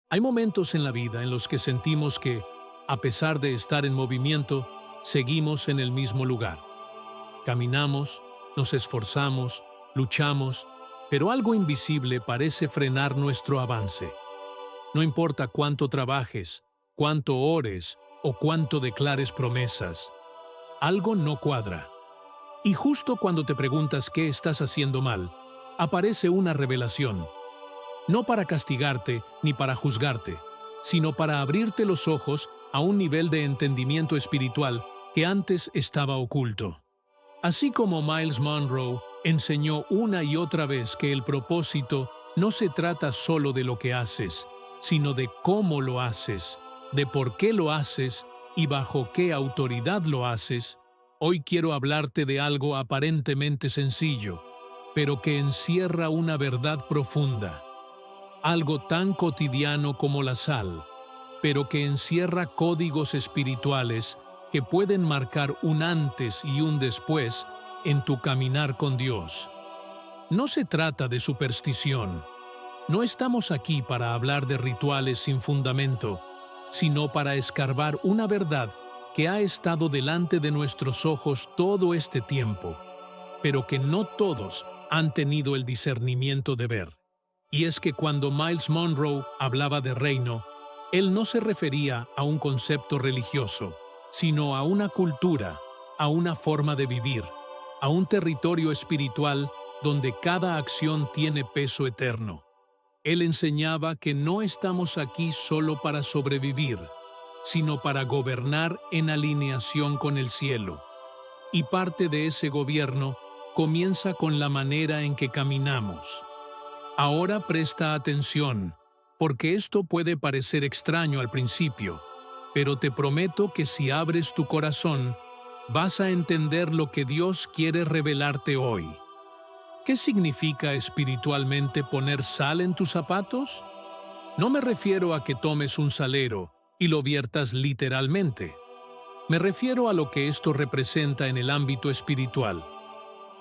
Hay momentos en la vida en los que sentimos que, a pesar de estar en movimiento, seguimos en el mismo lugar. Caminamos, nos esforzamos, luchamos, pero algo invisible parece frenar nuestro avance. No importa cuánto trabajes, cuánto ores o cuánto declares promesas, algo no cuadra. Y justo cuando te preguntas qué estás haciendo mal, aparece una revelación. No para castigarte ni para juzgarte, sino para abrirte los ojos a un nivel de entendimiento espiritual que antes estaba oculto. Así como Miles Monroe enseñó una y otra vez que el propósito no se trata solo de lo que haces, sino de cómo lo haces, de por qué lo haces y bajo qué autoridad lo haces, hoy quiero hablarte de algo aparentemente sencillo, pero que encierra una verdad profunda. Algo tan cotidiano como la sal, pero que encierra códigos espirituales que pueden marcar un antes y un después en tu caminar con Dios. No se trata de superstición. No estamos aquí para hablar de rituales sin fundamento, sino para escarbar una verdad que ha estado delante de nuestros ojos todo este tiempo, pero que no todos han tenido el discernimiento de ver. Y es que cuando Miles Monroe hablaba de reino, él no se refería a un concepto religioso, sino a una cultura, a una forma de vivir, a un territorio espiritual donde cada acción tiene peso eterno. Él enseñaba que no estamos aquí solo para sobrevivir, sino para gobernar en alineación con el cielo. Y parte de ese gobierno comienza con la manera en que caminamos. Ahora presta atención, porque esto puede parecer extraño al principio, pero te prometo que si abres tu corazón, vas a entender lo que Dios quiere revelarte hoy. ¿Qué significa espiritualmente poner sal en tus zapatos? No me refiero a que tomes un salero y lo viertas literalmente. Me refiero a lo que esto representa en el ámbito espiritual,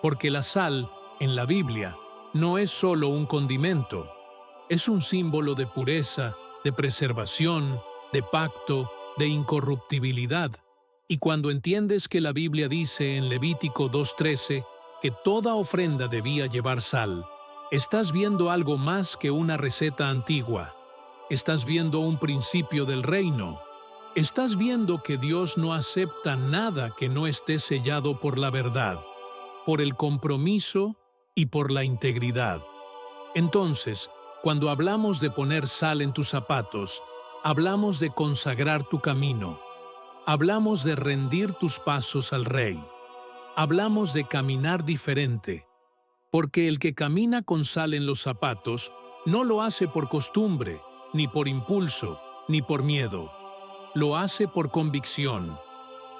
porque la sal, en la Biblia, no es solo un condimento, es un símbolo de pureza, de preservación, de pacto, de incorruptibilidad. Y cuando entiendes que la Biblia dice en Levítico 2:13 que toda ofrenda debía llevar sal, estás viendo algo más que una receta antigua. Estás viendo un principio del reino. Estás viendo que Dios no acepta nada que no esté sellado por la verdad, por el compromiso y por la integridad. Entonces, cuando hablamos de poner sal en tus zapatos, hablamos de consagrar tu camino. Hablamos de rendir tus pasos al Rey. Hablamos de caminar diferente, porque el que camina con sal en los zapatos no lo hace por costumbre, ni por impulso, ni por miedo. Lo hace por convicción.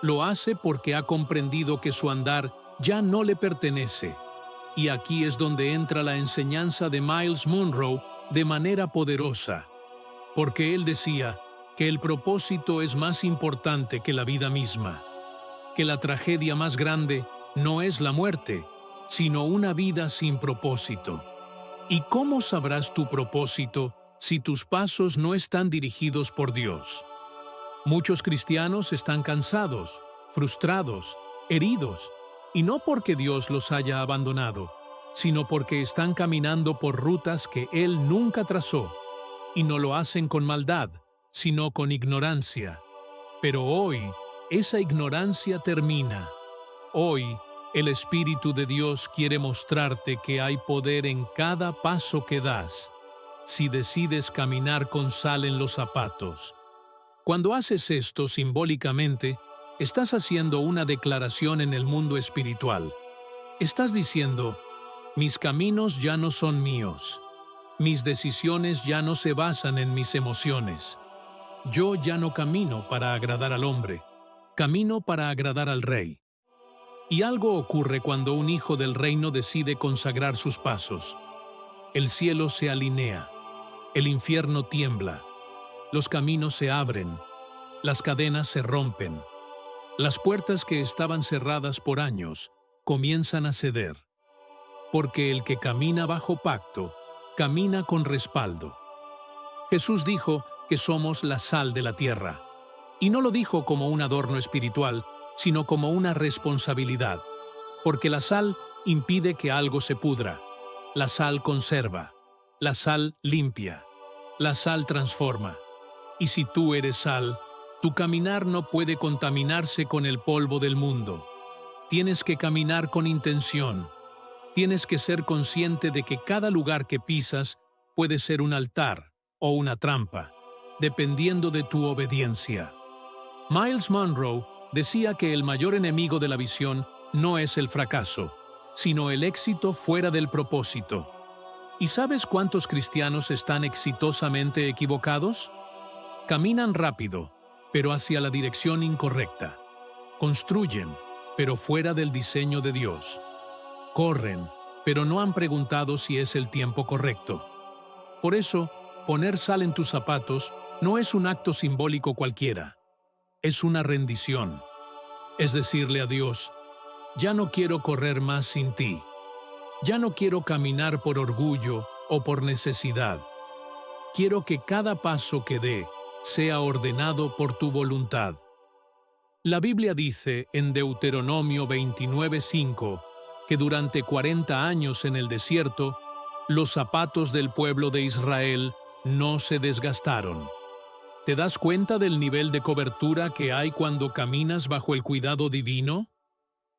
Lo hace porque ha comprendido que su andar ya no le pertenece. Y aquí es donde entra la enseñanza de Miles Monroe de manera poderosa, porque él decía que el propósito es más importante que la vida misma, que la tragedia más grande no es la muerte, sino una vida sin propósito. ¿Y cómo sabrás tu propósito si tus pasos no están dirigidos por Dios? Muchos cristianos están cansados, frustrados, heridos, y no porque Dios los haya abandonado, sino porque están caminando por rutas que Él nunca trazó, y no lo hacen con maldad, sino con ignorancia. Pero hoy, esa ignorancia termina. Hoy, el Espíritu de Dios quiere mostrarte que hay poder en cada paso que das, si decides caminar con sal en los zapatos. Cuando haces esto simbólicamente, estás haciendo una declaración en el mundo espiritual. Estás diciendo, mis caminos ya no son míos. Mis decisiones ya no se basan en mis emociones. Yo ya no camino para agradar al hombre, camino para agradar al Rey. Y algo ocurre cuando un hijo del reino decide consagrar sus pasos. El cielo se alinea, el infierno tiembla, los caminos se abren, las cadenas se rompen, las puertas que estaban cerradas por años comienzan a ceder, porque el que camina bajo pacto, camina con respaldo. Jesús dijo que somos la sal de la tierra. Y no lo dijo como un adorno espiritual, sino como una responsabilidad. Porque la sal impide que algo se pudra. La sal conserva. La sal limpia. La sal transforma. Y si tú eres sal, tu caminar no puede contaminarse con el polvo del mundo. Tienes que caminar con intención. Tienes que ser consciente de que cada lugar que pisas puede ser un altar o una trampa, dependiendo de tu obediencia. Miles Monroe decía que el mayor enemigo de la visión no es el fracaso, sino el éxito fuera del propósito. ¿Y sabes cuántos cristianos están exitosamente equivocados? Caminan rápido, pero hacia la dirección incorrecta. Construyen, pero fuera del diseño de Dios. Corren, pero no han preguntado si es el tiempo correcto. Por eso, poner sal en tus zapatos no es un acto simbólico cualquiera. Es una rendición. Es decirle a Dios, ya no quiero correr más sin ti. Ya no quiero caminar por orgullo o por necesidad. Quiero que cada paso que dé sea ordenado por tu voluntad. La Biblia dice en Deuteronomio 29:5 que durante 40 años en el desierto, los zapatos del pueblo de Israel no se desgastaron. ¿Te das cuenta del nivel de cobertura que hay cuando caminas bajo el cuidado divino?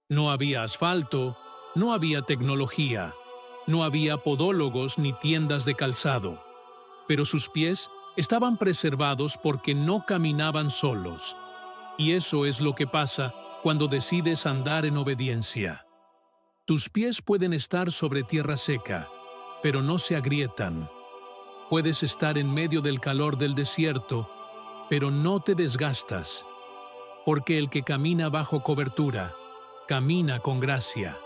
No había asfalto, no había tecnología, no había podólogos ni tiendas de calzado, pero sus pies estaban preservados porque no caminaban solos. Y eso es lo que pasa cuando decides andar en obediencia. Tus pies pueden estar sobre tierra seca, pero no se agrietan. Puedes estar en medio del calor del desierto, pero no te desgastas, porque el que camina bajo cobertura, camina con gracia.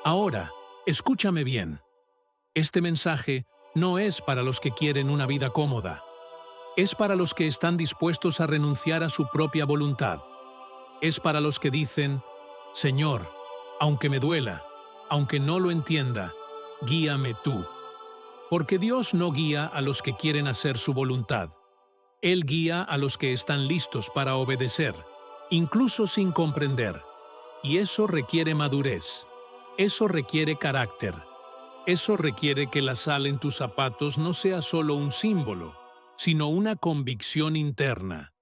Ahora, escúchame bien. Este mensaje no es para los que quieren una vida cómoda. Es para los que están dispuestos a renunciar a su propia voluntad. Es para los que dicen, Señor, aunque me duela, aunque no lo entienda, guíame tú. Porque Dios no guía a los que quieren hacer su voluntad. Él guía a los que están listos para obedecer, incluso sin comprender. Y eso requiere madurez. Eso requiere carácter. Eso requiere que la sal en tus zapatos no sea solo un símbolo, sino una convicción interna.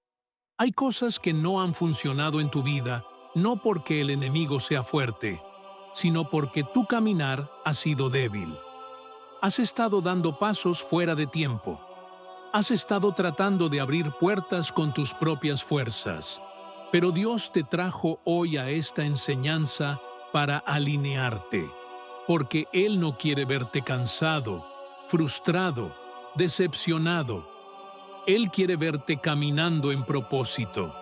Hay cosas que no han funcionado en tu vida, no porque el enemigo sea fuerte, sino porque tu caminar ha sido débil. Has estado dando pasos fuera de tiempo. Has estado tratando de abrir puertas con tus propias fuerzas. Pero Dios te trajo hoy a esta enseñanza para alinearte, porque Él no quiere verte cansado, frustrado, decepcionado. Él quiere verte caminando en propósito.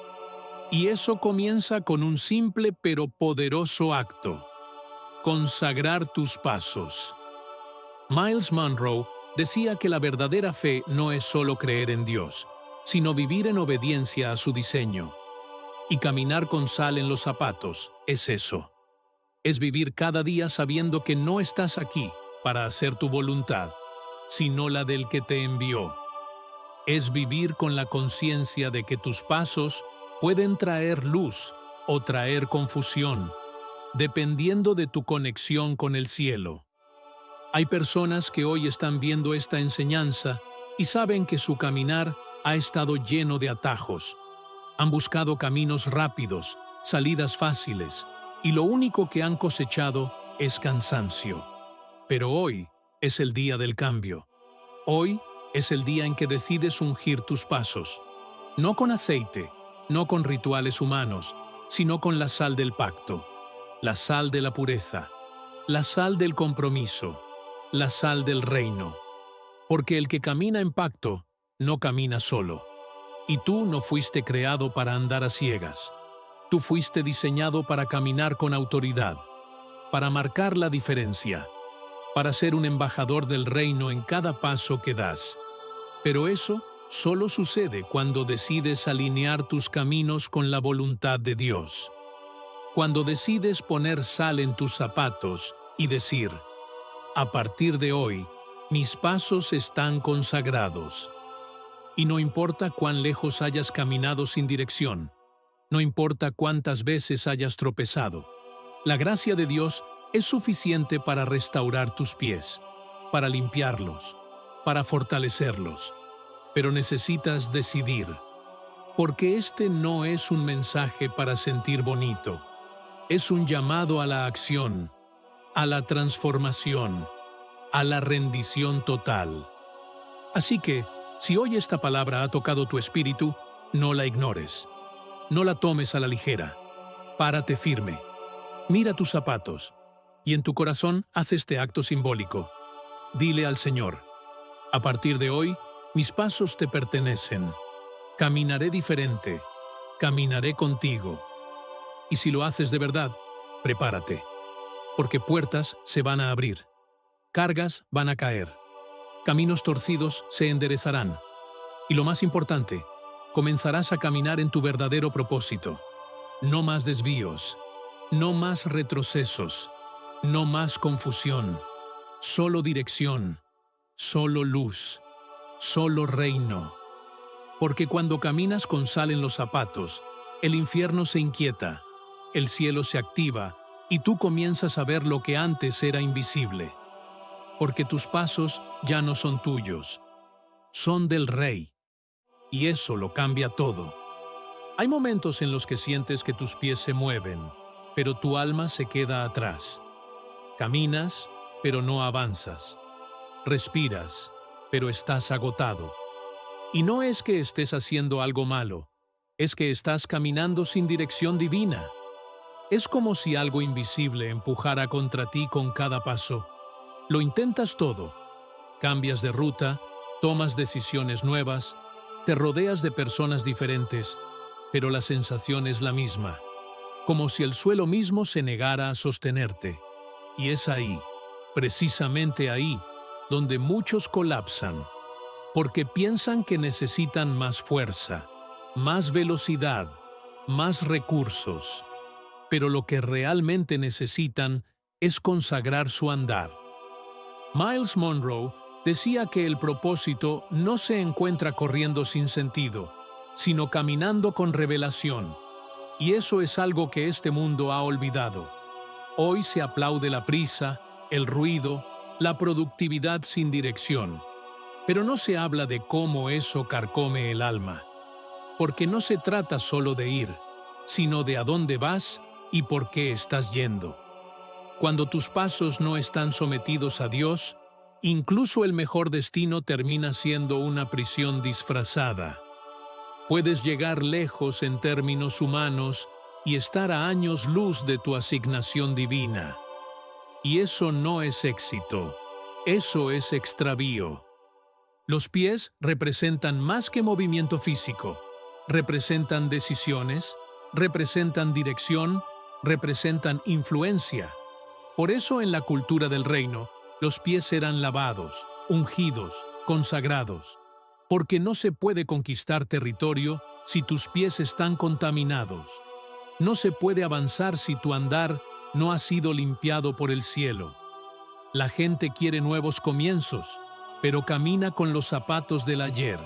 Y eso comienza con un simple pero poderoso acto: consagrar tus pasos. Miles Monroe decía que la verdadera fe no es solo creer en Dios, sino vivir en obediencia a su diseño. Y caminar con sal en los zapatos es eso. Es vivir cada día sabiendo que no estás aquí para hacer tu voluntad, sino la del que te envió. Es vivir con la conciencia de que tus pasos pueden traer luz o traer confusión, dependiendo de tu conexión con el cielo. Hay personas que hoy están viendo esta enseñanza y saben que su caminar ha estado lleno de atajos. Han buscado caminos rápidos, salidas fáciles, y lo único que han cosechado es cansancio. Pero hoy es el día del cambio. Hoy es el día en que decides ungir tus pasos, no con aceite, no con rituales humanos, sino con la sal del pacto, la sal de la pureza, la sal del compromiso, la sal del reino. Porque el que camina en pacto no camina solo. Y tú no fuiste creado para andar a ciegas. Tú fuiste diseñado para caminar con autoridad, para marcar la diferencia, para ser un embajador del reino en cada paso que das. Pero eso solo sucede cuando decides alinear tus caminos con la voluntad de Dios. Cuando decides poner sal en tus zapatos y decir, a partir de hoy, mis pasos están consagrados. Y no importa cuán lejos hayas caminado sin dirección, no importa cuántas veces hayas tropezado, la gracia de Dios es suficiente para restaurar tus pies, para limpiarlos, para fortalecerlos. Pero necesitas decidir, porque este no es un mensaje para sentir bonito, es un llamado a la acción, a la transformación, a la rendición total. Así que, si hoy esta palabra ha tocado tu espíritu, no la ignores. No la tomes a la ligera. Párate firme. Mira tus zapatos. Y en tu corazón haz este acto simbólico. Dile al Señor: a partir de hoy, mis pasos te pertenecen. Caminaré diferente. Caminaré contigo. Y si lo haces de verdad, prepárate. Porque puertas se van a abrir. Cargas van a caer. Caminos torcidos se enderezarán. Y lo más importante, comenzarás a caminar en tu verdadero propósito. No más desvíos, no más retrocesos, no más confusión, solo dirección, solo luz, solo reino. Porque cuando caminas con sal en los zapatos, el infierno se inquieta, el cielo se activa y tú comienzas a ver lo que antes era invisible. Porque tus pasos ya no son tuyos, son del Rey. Y eso lo cambia todo. Hay momentos en los que sientes que tus pies se mueven, pero tu alma se queda atrás. Caminas, pero no avanzas. Respiras, pero estás agotado. Y no es que estés haciendo algo malo, es que estás caminando sin dirección divina. Es como si algo invisible empujara contra ti con cada paso. Lo intentas todo. Cambias de ruta, tomas decisiones nuevas, te rodeas de personas diferentes, pero la sensación es la misma, como si el suelo mismo se negara a sostenerte. Y es ahí, precisamente ahí, donde muchos colapsan, porque piensan que necesitan más fuerza, más velocidad, más recursos. Pero lo que realmente necesitan es consagrar su andar. Miles Monroe decía que el propósito no se encuentra corriendo sin sentido, sino caminando con revelación. Y eso es algo que este mundo ha olvidado. Hoy se aplaude la prisa, el ruido, la productividad sin dirección. Pero no se habla de cómo eso carcome el alma. Porque no se trata solo de ir, sino de a dónde vas y por qué estás yendo. Cuando tus pasos no están sometidos a Dios, incluso el mejor destino termina siendo una prisión disfrazada. Puedes llegar lejos en términos humanos y estar a años luz de tu asignación divina. Y eso no es éxito, eso es extravío. Los pies representan más que movimiento físico, representan decisiones, representan dirección, representan influencia. Por eso en la cultura del reino, los pies eran lavados, ungidos, consagrados, porque no se puede conquistar territorio si tus pies están contaminados. No se puede avanzar si tu andar no ha sido limpiado por el cielo. La gente quiere nuevos comienzos, pero camina con los zapatos del ayer,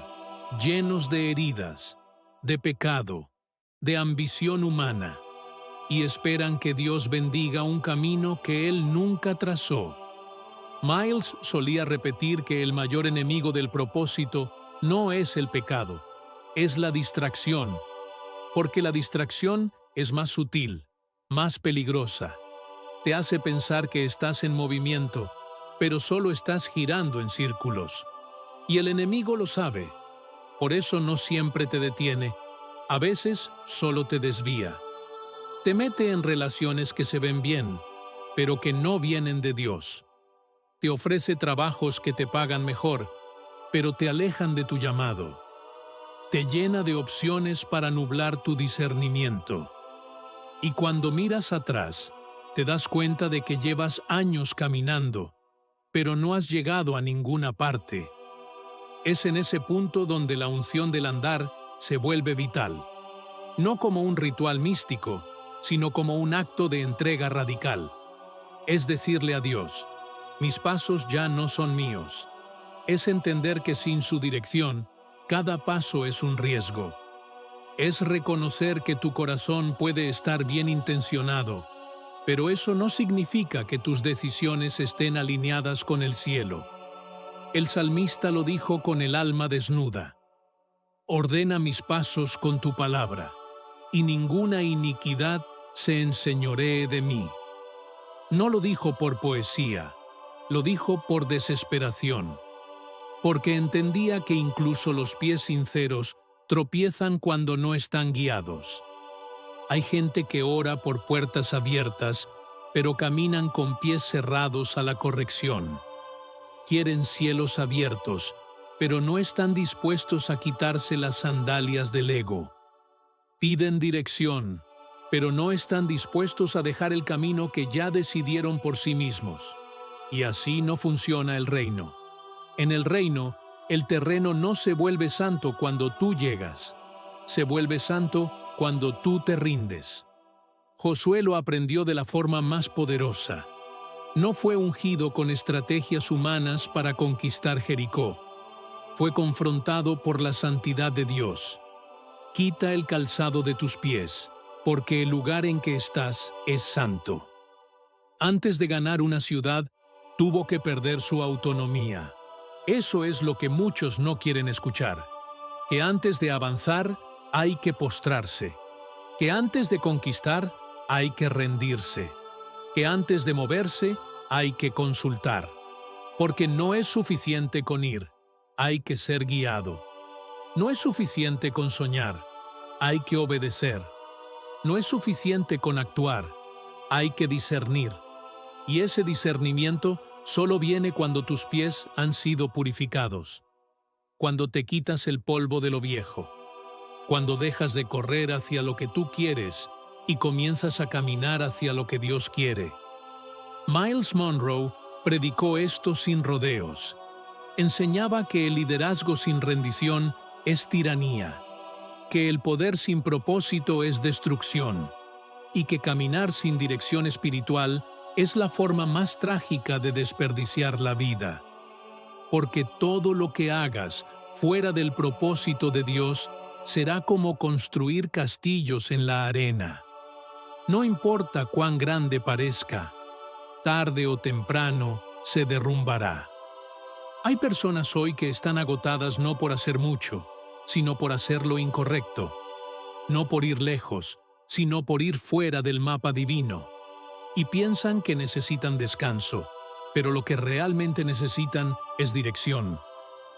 llenos de heridas, de pecado, de ambición humana, y esperan que Dios bendiga un camino que Él nunca trazó. Miles solía repetir que el mayor enemigo del propósito no es el pecado, es la distracción, porque la distracción es más sutil, más peligrosa. Te hace pensar que estás en movimiento, pero solo estás girando en círculos. Y el enemigo lo sabe, por eso no siempre te detiene, a veces solo te desvía. Te mete en relaciones que se ven bien, pero que no vienen de Dios. Te ofrece trabajos que te pagan mejor, pero te alejan de tu llamado. Te llena de opciones para nublar tu discernimiento. Y cuando miras atrás, te das cuenta de que llevas años caminando, pero no has llegado a ninguna parte. Es en ese punto donde la unción del andar se vuelve vital. No como un ritual místico, sino como un acto de entrega radical. Es decirle a Dios: mis pasos ya no son míos. Es entender que sin su dirección, Cada paso es un riesgo. Es reconocer que tu corazón puede estar bien intencionado, pero eso no significa que tus decisiones estén alineadas con el cielo. El salmista lo dijo con el alma desnuda. Ordena mis pasos con tu palabra, y ninguna iniquidad se enseñoree de mí. No lo dijo por poesía, lo dijo por desesperación, porque entendía que incluso los pies sinceros tropiezan cuando no están guiados. Hay gente que ora por puertas abiertas, pero caminan con pies cerrados a la corrección. Quieren cielos abiertos, pero no están dispuestos a quitarse las sandalias del ego. Piden dirección, pero no están dispuestos a dejar el camino que ya decidieron por sí mismos. Y así no funciona el reino. En el reino, el terreno no se vuelve santo cuando tú llegas. Se vuelve santo cuando tú te rindes. Josué lo aprendió de la forma más poderosa. No fue ungido con estrategias humanas para conquistar Jericó. Fue confrontado por la santidad de Dios. Quita el calzado de tus pies, porque el lugar en que estás es santo. Antes de ganar una ciudad, tuvo que perder su autonomía. Eso es lo que muchos no quieren escuchar. Que antes de avanzar, hay que postrarse. Que antes de conquistar, hay que rendirse. Que antes de moverse, hay que consultar. Porque no es suficiente con ir, hay que ser guiado. No es suficiente con soñar, hay que obedecer. No es suficiente con actuar, hay que discernir. Y ese discernimiento solo viene cuando tus pies han sido purificados. Cuando te quitas el polvo de lo viejo. Cuando dejas de correr hacia lo que tú quieres y comienzas a caminar hacia lo que Dios quiere. Miles Monroe predicó esto sin rodeos. Enseñaba que el liderazgo sin rendición es tiranía, que el poder sin propósito es destrucción, y que caminar sin dirección espiritual es la forma más trágica de desperdiciar la vida. Porque todo lo que hagas fuera del propósito de Dios será como construir castillos en la arena. No importa cuán grande parezca, tarde o temprano se derrumbará. Hay personas hoy que están agotadas no por hacer mucho, sino por hacer lo incorrecto. No por ir lejos, sino por ir fuera del mapa divino. Y piensan que necesitan descanso, pero lo que realmente necesitan es dirección.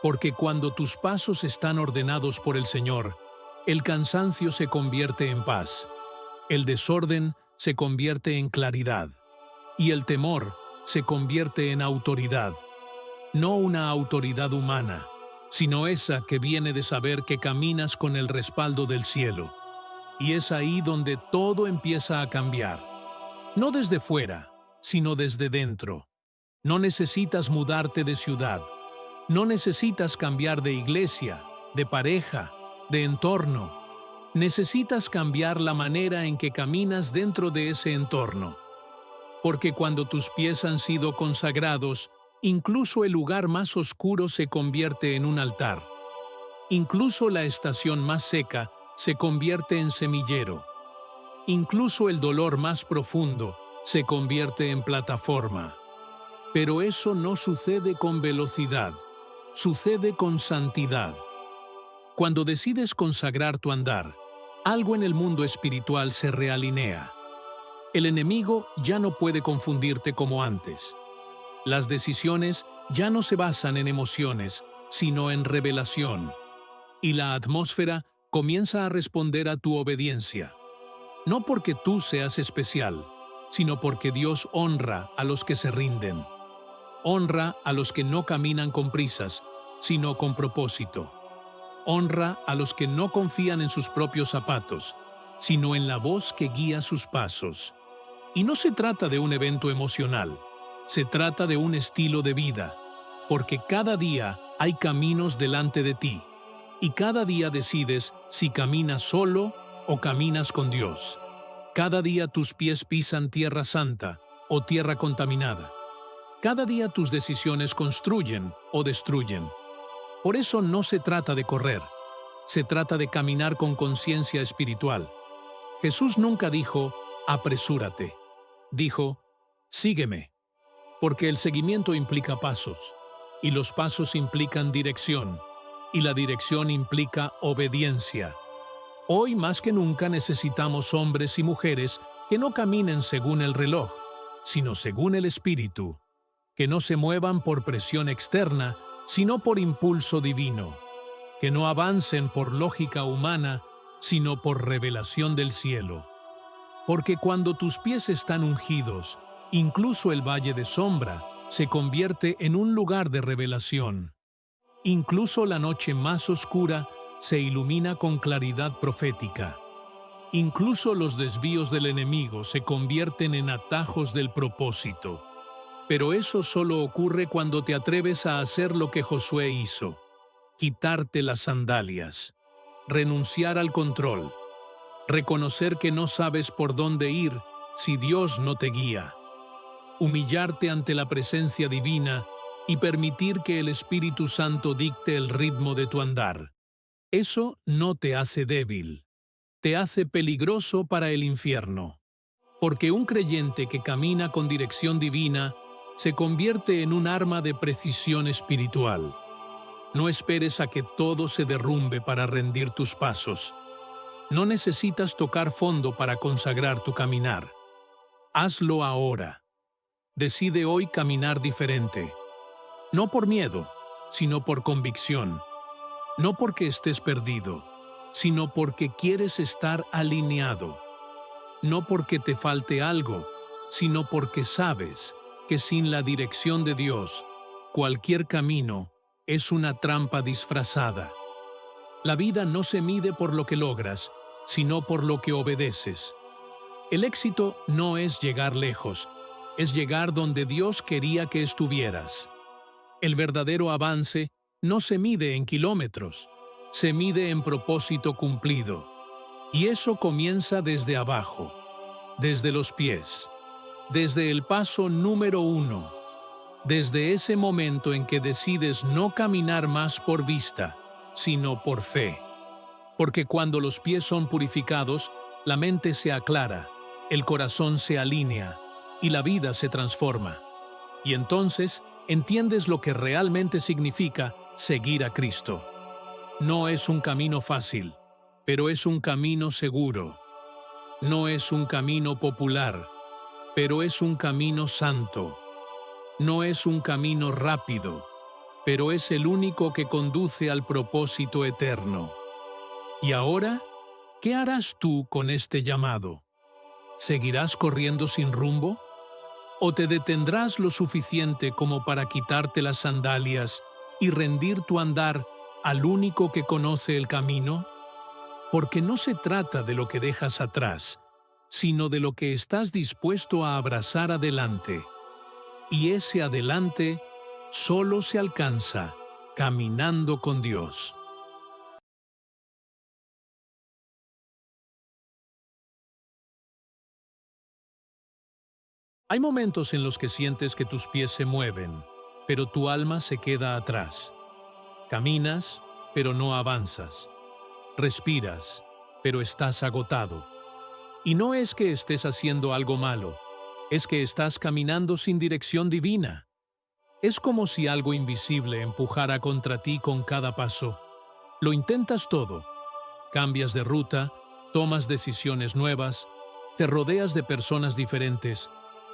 Porque cuando tus pasos están ordenados por el Señor, el cansancio se convierte en paz, el desorden se convierte en claridad, y el temor se convierte en autoridad. No una autoridad humana, sino esa que viene de saber que caminas con el respaldo del cielo. Y es ahí donde todo empieza a cambiar. No desde fuera, sino desde dentro. No necesitas mudarte de ciudad. No necesitas cambiar de iglesia, de pareja, de entorno. Necesitas cambiar la manera en que caminas dentro de ese entorno. Porque cuando tus pies han sido consagrados, incluso el lugar más oscuro se convierte en un altar. Incluso la estación más seca se convierte en semillero. Incluso el dolor más profundo se convierte en plataforma. Pero eso no sucede con velocidad, sucede con santidad. Cuando decides consagrar tu andar, algo en el mundo espiritual se realinea. El enemigo ya no puede confundirte como antes. Las decisiones ya no se basan en emociones, sino en revelación. Y la atmósfera comienza a responder a tu obediencia. No porque tú seas especial, sino porque Dios honra a los que se rinden. Honra a los que no caminan con prisas, sino con propósito. Honra a los que no confían en sus propios zapatos, sino en la voz que guía sus pasos. Y no se trata de un evento emocional. Se trata de un estilo de vida, porque cada día hay caminos delante de ti, y cada día decides si caminas solo o caminas con Dios. Cada día tus pies pisan tierra santa o tierra contaminada. Cada día tus decisiones construyen o destruyen. Por eso no se trata de correr, se trata de caminar con conciencia espiritual. Jesús nunca dijo, apresúrate. Dijo, sígueme, porque el seguimiento implica pasos, y los pasos implican dirección, y la dirección implica obediencia. Hoy más que nunca necesitamos hombres y mujeres que no caminen según el reloj, sino según el Espíritu, que no se muevan por presión externa, sino por impulso divino, que no avancen por lógica humana, sino por revelación del cielo. Porque cuando tus pies están ungidos, incluso el valle de sombra se convierte en un lugar de revelación. Incluso la noche más oscura se ilumina con claridad profética. Incluso los desvíos del enemigo se convierten en atajos del propósito. Pero eso solo ocurre cuando te atreves a hacer lo que Josué hizo: quitarte las sandalias, renunciar al control, reconocer que no sabes por dónde ir si Dios no te guía, humillarte ante la presencia divina y permitir que el Espíritu Santo dicte el ritmo de tu andar. Eso no te hace débil, te hace peligroso para el infierno, porque un creyente que camina con dirección divina se convierte en un arma de precisión espiritual. No esperes a que todo se derrumbe para rendir tus pasos. No necesitas tocar fondo para consagrar tu caminar. Hazlo ahora. Decide hoy caminar diferente. No por miedo, sino por convicción. No porque estés perdido, sino porque quieres estar alineado. No porque te falte algo, sino porque sabes que sin la dirección de Dios, cualquier camino es una trampa disfrazada. La vida no se mide por lo que logras, sino por lo que obedeces. El éxito no es llegar lejos, es llegar donde Dios quería que estuvieras. El verdadero avance no se mide en kilómetros, se mide en propósito cumplido. Y eso comienza desde abajo, desde los pies, desde el paso número 1, desde ese momento en que decides no caminar más por vista, sino por fe. Porque cuando los pies son purificados, la mente se aclara, el corazón se alinea y la vida se transforma. Y entonces entiendes lo que realmente significa seguir a Cristo. No es un camino fácil, pero es un camino seguro. No es un camino popular, pero es un camino santo. No es un camino rápido, pero es el único que conduce al propósito eterno. Y ahora, ¿qué harás tú con este llamado? ¿Seguirás corriendo sin rumbo? ¿O te detendrás lo suficiente como para quitarte las sandalias y rendir tu andar al único que conoce el camino? Porque no se trata de lo que dejas atrás, sino de lo que estás dispuesto a abrazar adelante. Y ese adelante solo se alcanza caminando con Dios. Hay momentos en los que sientes que tus pies se mueven, pero tu alma se queda atrás. Caminas, pero no avanzas. Respiras, pero estás agotado. Y no es que estés haciendo algo malo, es que estás caminando sin dirección divina. Es como si algo invisible empujara contra ti con cada paso. Lo intentas todo. Cambias de ruta, tomas decisiones nuevas, te rodeas de personas diferentes,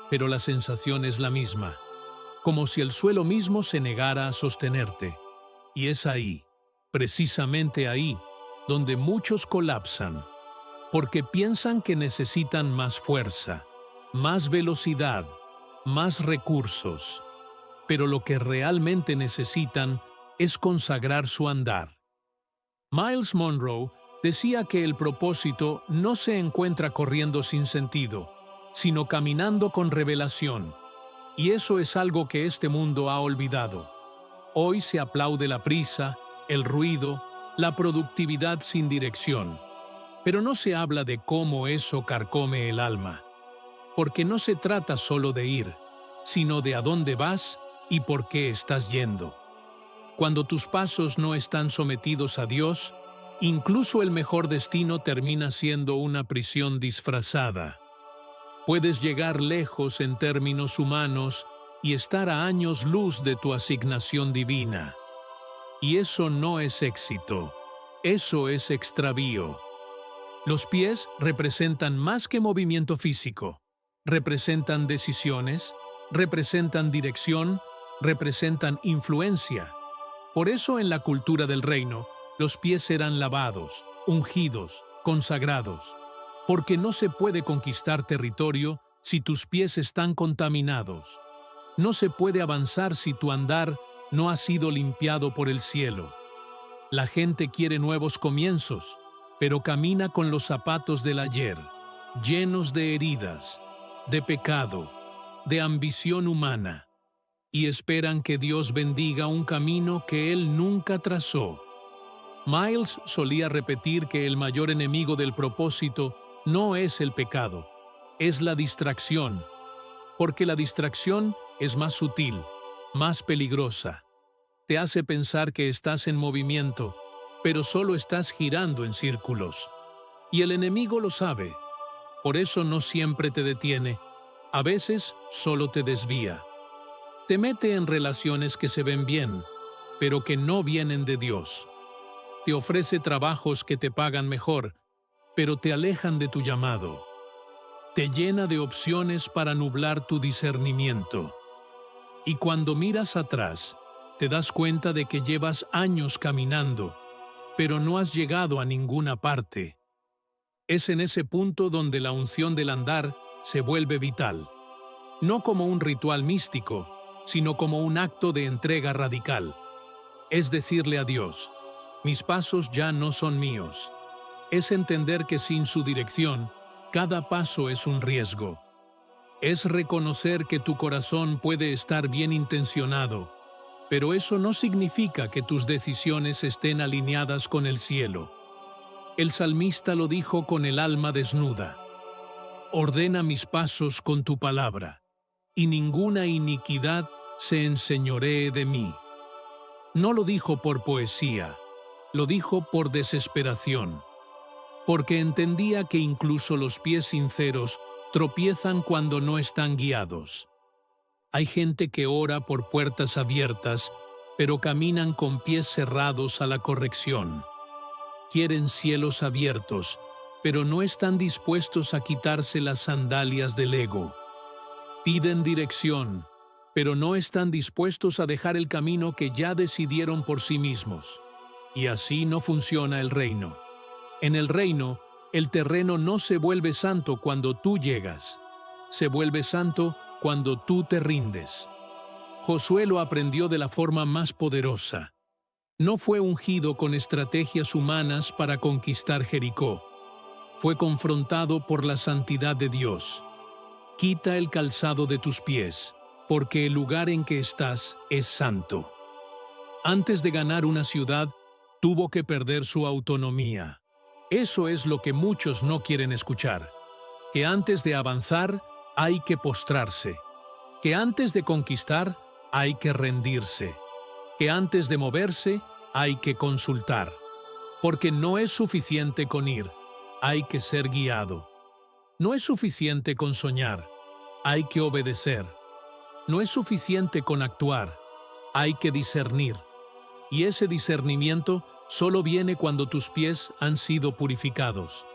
pero la sensación es la misma, como si el suelo mismo se negara a sostenerte. Y es ahí, precisamente ahí, donde muchos colapsan, porque piensan que necesitan más fuerza, más velocidad, más recursos. Pero lo que realmente necesitan es consagrar su andar. Miles Monroe decía que el propósito no se encuentra corriendo sin sentido, sino caminando con revelación. Y eso es algo que este mundo ha olvidado. Hoy se aplaude la prisa, el ruido, la productividad sin dirección. Pero no se habla de cómo eso carcome el alma. Porque no se trata solo de ir, sino de a dónde vas y por qué estás yendo. Cuando tus pasos no están sometidos a Dios, incluso el mejor destino termina siendo una prisión disfrazada. Puedes llegar lejos en términos humanos y estar a años luz de tu asignación divina. Y eso no es éxito, eso es extravío. Los pies representan más que movimiento físico. Representan decisiones, representan dirección, representan influencia. Por eso en la cultura del reino, los pies eran lavados, ungidos, consagrados, porque no se puede conquistar territorio si tus pies están contaminados. No se puede avanzar si tu andar no ha sido limpiado por el cielo. La gente quiere nuevos comienzos, pero camina con los zapatos del ayer, llenos de heridas, de pecado, de ambición humana, y esperan que Dios bendiga un camino que Él nunca trazó. Miles solía repetir que el mayor enemigo del propósito no es el pecado, es la distracción, porque la distracción es más sutil, más peligrosa. Te hace pensar que estás en movimiento, pero solo estás girando en círculos. Y el enemigo lo sabe. Por eso no siempre te detiene, a veces solo te desvía. Te mete en relaciones que se ven bien, pero que no vienen de Dios. Te ofrece trabajos que te pagan mejor, pero te alejan de tu llamado. Te llena de opciones para nublar tu discernimiento. Y cuando miras atrás, te das cuenta de que llevas años caminando, pero no has llegado a ninguna parte. Es en ese punto donde la unción del andar se vuelve vital. No como un ritual místico, sino como un acto de entrega radical. Es decirle a Dios, mis pasos ya no son míos. Es entender que sin su dirección, cada paso es un riesgo. Es reconocer que tu corazón puede estar bien intencionado, pero eso no significa que tus decisiones estén alineadas con el cielo. El salmista lo dijo con el alma desnuda. Ordena mis pasos con tu palabra, y ninguna iniquidad se enseñoree de mí. No lo dijo por poesía, lo dijo por desesperación, porque entendía que incluso los pies sinceros tropiezan cuando no están guiados. Hay gente que ora por puertas abiertas, pero caminan con pies cerrados a la corrección. Quieren cielos abiertos, pero no están dispuestos a quitarse las sandalias del ego. Piden dirección, pero no están dispuestos a dejar el camino que ya decidieron por sí mismos. Y así no funciona el reino. En el reino, el terreno no se vuelve santo cuando tú llegas. Se vuelve santo cuando tú te rindes. Josué lo aprendió de la forma más poderosa. No fue ungido con estrategias humanas para conquistar Jericó. Fue confrontado por la santidad de Dios. Quita el calzado de tus pies, porque el lugar en que estás es santo. Antes de ganar una ciudad, tuvo que perder su autonomía. Eso es lo que muchos no quieren escuchar. Que antes de avanzar, hay que postrarse. Que antes de conquistar, hay que rendirse. Que antes de moverse, hay que consultar. Porque no es suficiente con ir, hay que ser guiado. No es suficiente con soñar, hay que obedecer. No es suficiente con actuar, hay que discernir. Y ese discernimiento solo viene cuando tus pies han sido purificados.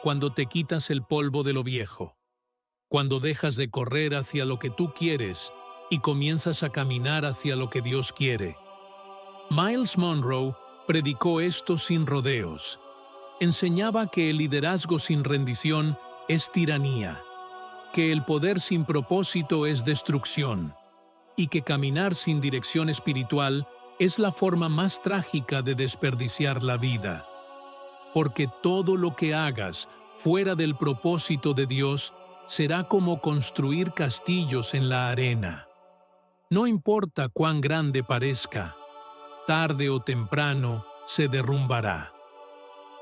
Cuando te quitas el polvo de lo viejo. Cuando dejas de correr hacia lo que tú quieres y comienzas a caminar hacia lo que Dios quiere. Miles Monroe predicó esto sin rodeos. Enseñaba que el liderazgo sin rendición es tiranía, que el poder sin propósito es destrucción, y que caminar sin dirección espiritual es la forma más trágica de desperdiciar la vida. Porque todo lo que hagas fuera del propósito de Dios será como construir castillos en la arena. No importa cuán grande parezca, tarde o temprano se derrumbará.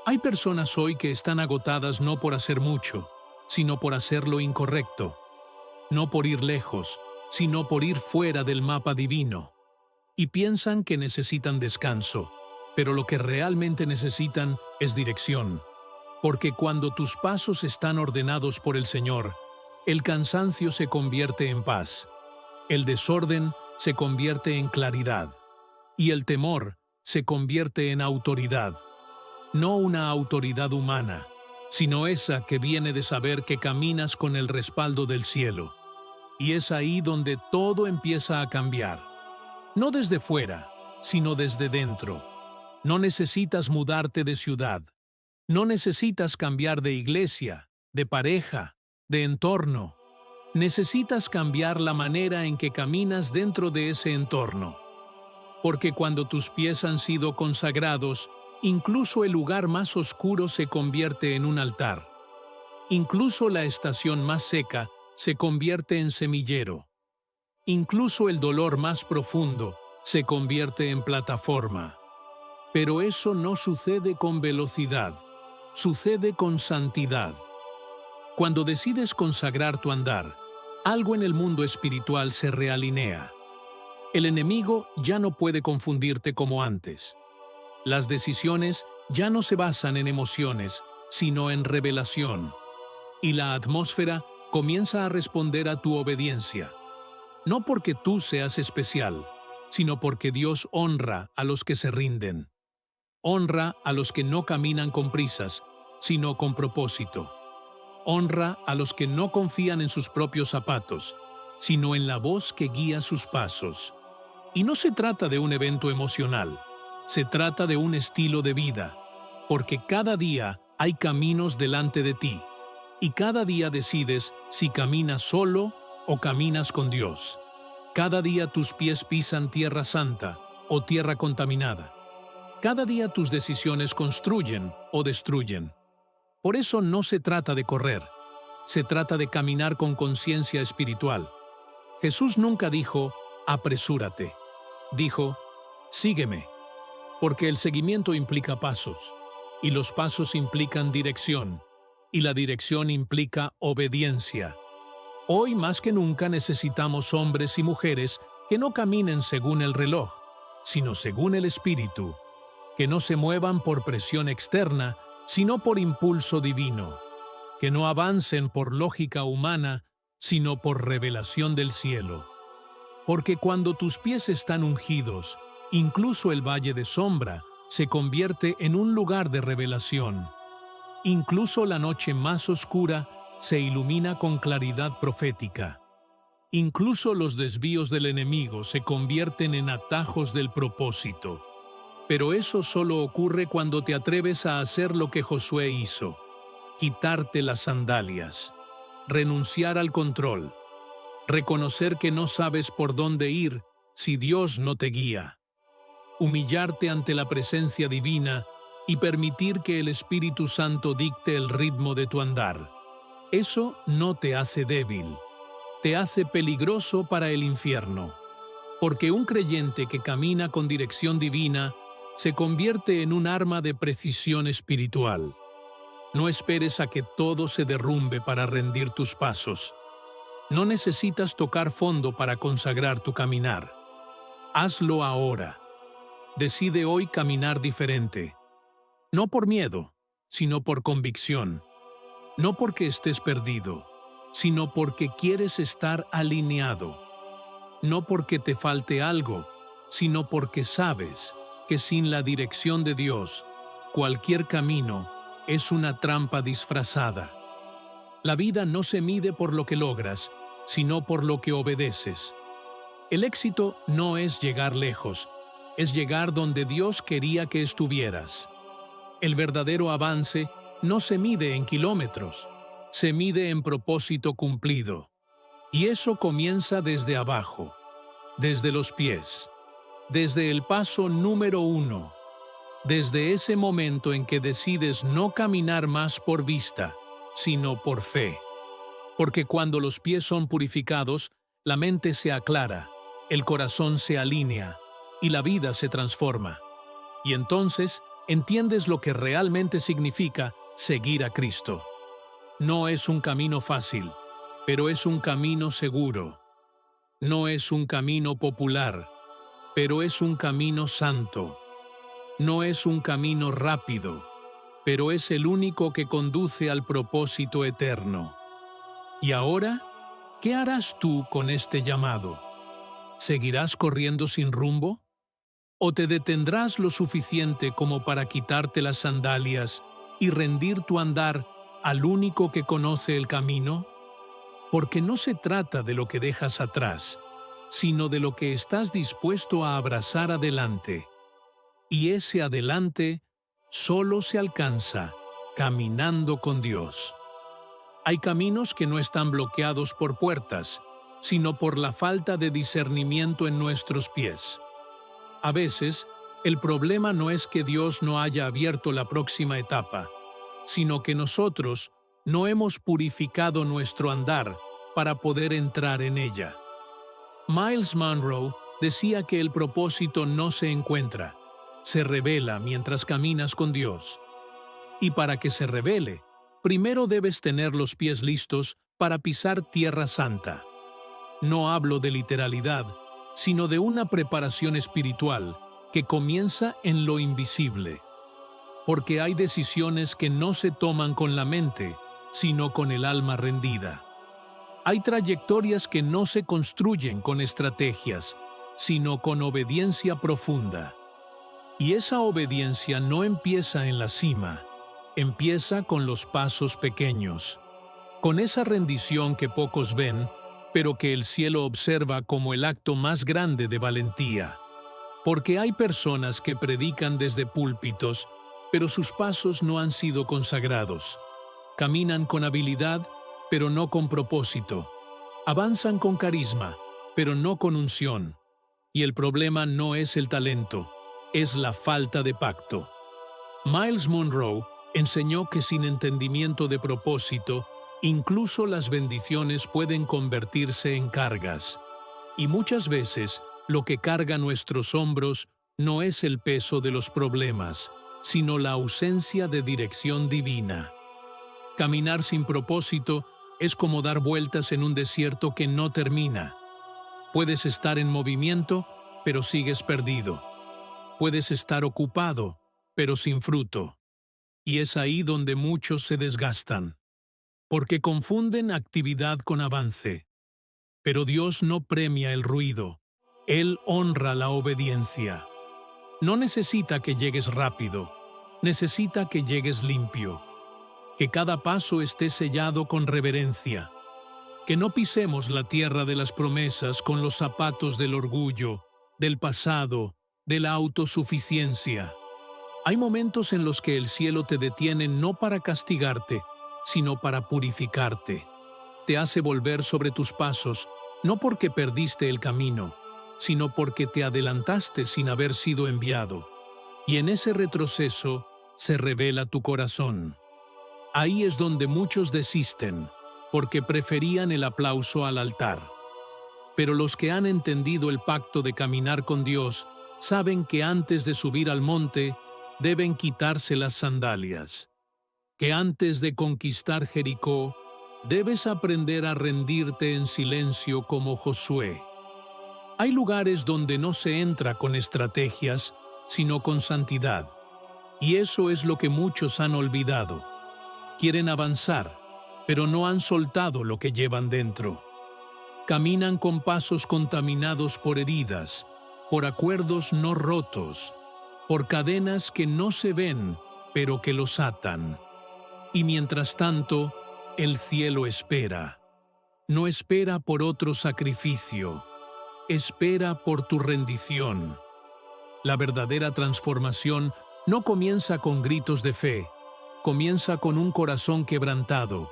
Hay personas hoy que están agotadas no por hacer mucho, sino por hacer lo incorrecto. No por ir lejos, sino por ir fuera del mapa divino. y piensan que necesitan descanso, pero lo que realmente necesitan es dirección. Porque cuando tus pasos están ordenados por el Señor, el cansancio se convierte en paz, el desorden se convierte en claridad, y el temor se convierte en autoridad. No una autoridad humana, sino esa que viene de saber que caminas con el respaldo del cielo. Y es ahí donde todo empieza a cambiar. No desde fuera, sino desde dentro. No necesitas mudarte de ciudad. No necesitas cambiar de iglesia, de pareja, de entorno. Necesitas cambiar la manera en que caminas dentro de ese entorno. Porque cuando tus pies han sido consagrados, incluso el lugar más oscuro se convierte en un altar. Incluso la estación más seca se convierte en semillero. Incluso el dolor más profundo se convierte en plataforma. Pero eso no sucede con velocidad, sucede con santidad. Cuando decides consagrar tu andar, algo en el mundo espiritual se realinea. El enemigo ya no puede confundirte como antes. Las decisiones ya no se basan en emociones, sino en revelación. Y la atmósfera comienza a responder a tu obediencia. No porque tú seas especial, sino porque Dios honra a los que se rinden. Honra a los que no caminan con prisas, sino con propósito. Honra a los que no confían en sus propios zapatos, sino en la voz que guía sus pasos. Y no se trata de un evento emocional, se trata de un estilo de vida, porque cada día hay caminos delante de ti, y cada día decides si caminas solo o caminas con Dios. Cada día tus pies pisan tierra santa o tierra contaminada. Cada día tus decisiones construyen o destruyen. Por eso no se trata de correr, se trata de caminar con conciencia espiritual. Jesús nunca dijo, apresúrate. Dijo, sígueme, porque el seguimiento implica pasos, y los pasos implican dirección, y la dirección implica obediencia. Hoy más que nunca necesitamos hombres y mujeres que no caminen según el reloj, sino según el Espíritu, que no se muevan por presión externa, sino por impulso divino, que no avancen por lógica humana, sino por revelación del cielo. Porque cuando tus pies están ungidos, incluso el valle de sombra se convierte en un lugar de revelación. Incluso la noche más oscura se ilumina con claridad profética. Incluso los desvíos del enemigo se convierten en atajos del propósito. Pero eso solo ocurre cuando te atreves a hacer lo que Josué hizo: quitarte las sandalias, renunciar al control, reconocer que no sabes por dónde ir si Dios no te guía, humillarte ante la presencia divina y permitir que el Espíritu Santo dicte el ritmo de tu andar. Eso no te hace débil, te hace peligroso para el infierno, porque un creyente que camina con dirección divina se convierte en un arma de precisión espiritual. No esperes a que todo se derrumbe para rendir tus pasos. No necesitas tocar fondo para consagrar tu caminar. Hazlo ahora. Decide hoy caminar diferente. No por miedo, sino por convicción. No porque estés perdido, sino porque quieres estar alineado. No porque te falte algo, sino porque sabes que sin la dirección de Dios, cualquier camino es una trampa disfrazada. La vida no se mide por lo que logras, sino por lo que obedeces. El éxito no es llegar lejos, es llegar donde Dios quería que estuvieras. El verdadero avance no se mide en kilómetros, se mide en propósito cumplido. Y eso comienza desde abajo, desde los pies, desde el paso número 1, desde ese momento en que decides no caminar más por vista, sino por fe. Porque cuando los pies son purificados, la mente se aclara, el corazón se alinea y la vida se transforma. Y entonces entiendes lo que realmente significa seguir a Cristo. No es un camino fácil, pero es un camino seguro. No es un camino popular, pero es un camino santo. No es un camino rápido, pero es el único que conduce al propósito eterno. ¿Y ahora? ¿Qué harás tú con este llamado? ¿Seguirás corriendo sin rumbo? ¿O te detendrás lo suficiente como para quitarte las sandalias y rendir tu andar al único que conoce el camino? Porque no se trata de lo que dejas atrás, sino de lo que estás dispuesto a abrazar adelante. Y ese adelante solo se alcanza caminando con Dios. Hay caminos que no están bloqueados por puertas, sino por la falta de discernimiento en nuestros pies. A veces, el problema no es que Dios no haya abierto la próxima etapa, sino que nosotros no hemos purificado nuestro andar para poder entrar en ella. Miles Monroe decía que el propósito no se encuentra, se revela mientras caminas con Dios. Y para que se revele, primero debes tener los pies listos para pisar tierra santa. No hablo de literalidad, sino de una preparación espiritual que comienza en lo invisible. Porque hay decisiones que no se toman con la mente, sino con el alma rendida. Hay trayectorias que no se construyen con estrategias, sino con obediencia profunda. Y esa obediencia no empieza en la cima, empieza con los pasos pequeños, con esa rendición que pocos ven, pero que el cielo observa como el acto más grande de valentía. Porque hay personas que predican desde púlpitos, pero sus pasos no han sido consagrados. Caminan con habilidad, pero no con propósito. Avanzan con carisma, pero no con unción. Y el problema no es el talento, es la falta de pacto. Miles Monroe enseñó que sin entendimiento de propósito, incluso las bendiciones pueden convertirse en cargas. Y muchas veces, lo que carga nuestros hombros no es el peso de los problemas, sino la ausencia de dirección divina. Caminar sin propósito es como dar vueltas en un desierto que no termina. Puedes estar en movimiento, pero sigues perdido. Puedes estar ocupado, pero sin fruto. Y es ahí donde muchos se desgastan, porque confunden actividad con avance. Pero Dios no premia el ruido, Él honra la obediencia. No necesita que llegues rápido, necesita que llegues limpio, que cada paso esté sellado con reverencia, que no pisemos la tierra de las promesas con los zapatos del orgullo, del pasado, de la autosuficiencia. Hay momentos en los que el cielo te detiene no para castigarte, sino para purificarte. Te hace volver sobre tus pasos, no porque perdiste el camino, sino porque te adelantaste sin haber sido enviado. Y en ese retroceso se revela tu corazón. Ahí es donde muchos desisten, porque preferían el aplauso al altar. Pero los que han entendido el pacto de caminar con Dios saben que antes de subir al monte, deben quitarse las sandalias, que antes de conquistar Jericó, debes aprender a rendirte en silencio como Josué. Hay lugares donde no se entra con estrategias, sino con santidad, y eso es lo que muchos han olvidado. Quieren avanzar, pero no han soltado lo que llevan dentro. Caminan con pasos contaminados por heridas, por acuerdos no rotos, por cadenas que no se ven, pero que los atan. Y mientras tanto, el cielo espera. No espera por otro sacrificio, espera por tu rendición. La verdadera transformación no comienza con gritos de fe, comienza con un corazón quebrantado.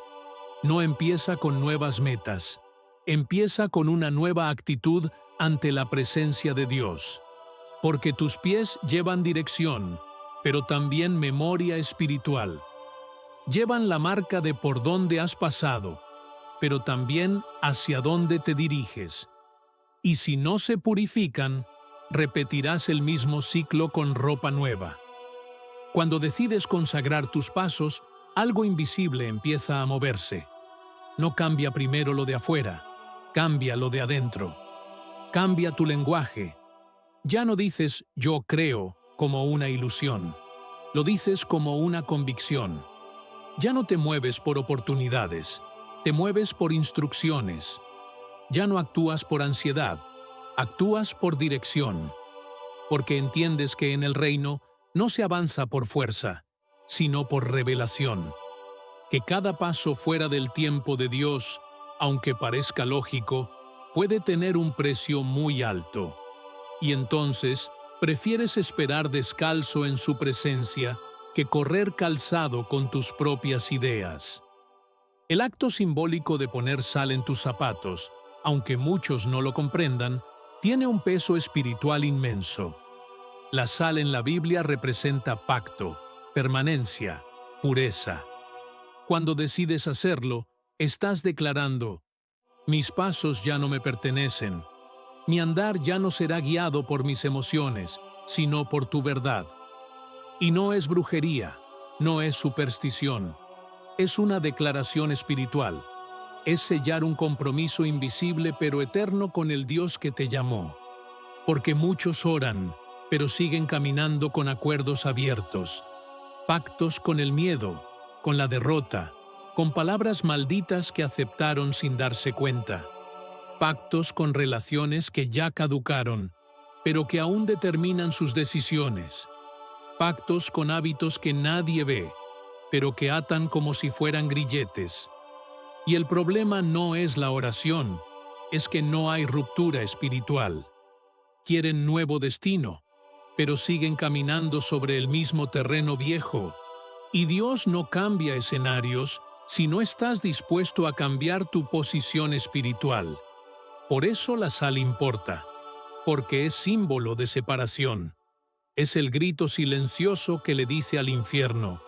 No empieza con nuevas metas, empieza con una nueva actitud ante la presencia de Dios. Porque tus pies llevan dirección, pero también memoria espiritual. Llevan la marca de por dónde has pasado, pero también hacia dónde te diriges. Y si no se purifican, repetirás el mismo ciclo con ropa nueva. Cuando decides consagrar tus pasos, algo invisible empieza a moverse. No cambia primero lo de afuera, cambia lo de adentro. Cambia tu lenguaje. Ya no dices yo creo como una ilusión, lo dices como una convicción. Ya no te mueves por oportunidades, te mueves por instrucciones. Ya no actúas por ansiedad, actúas por dirección, porque entiendes que en el reino no se avanza por fuerza, sino por revelación. Que cada paso fuera del tiempo de Dios, aunque parezca lógico, puede tener un precio muy alto. Y entonces, prefieres esperar descalzo en su presencia que correr calzado con tus propias ideas. El acto simbólico de poner sal en tus zapatos, aunque muchos no lo comprendan, tiene un peso espiritual inmenso. La sal en la Biblia representa pacto, permanencia, pureza. Cuando decides hacerlo, estás declarando: mis pasos ya no me pertenecen. Mi andar ya no será guiado por mis emociones, sino por tu verdad. Y no es brujería, no es superstición. Es una declaración espiritual. Es sellar un compromiso invisible pero eterno con el Dios que te llamó. Porque muchos oran, pero siguen caminando con acuerdos abiertos, pactos con el miedo, con la derrota, con palabras malditas que aceptaron sin darse cuenta, pactos con relaciones que ya caducaron, pero que aún determinan sus decisiones, pactos con hábitos que nadie ve, pero que atan como si fueran grilletes. Y el problema no es la oración, es que no hay ruptura espiritual. Quieren nuevo destino, pero siguen caminando sobre el mismo terreno viejo. Y Dios no cambia escenarios si no estás dispuesto a cambiar tu posición espiritual. Por eso la sal importa, porque es símbolo de separación. Es el grito silencioso que le dice al infierno: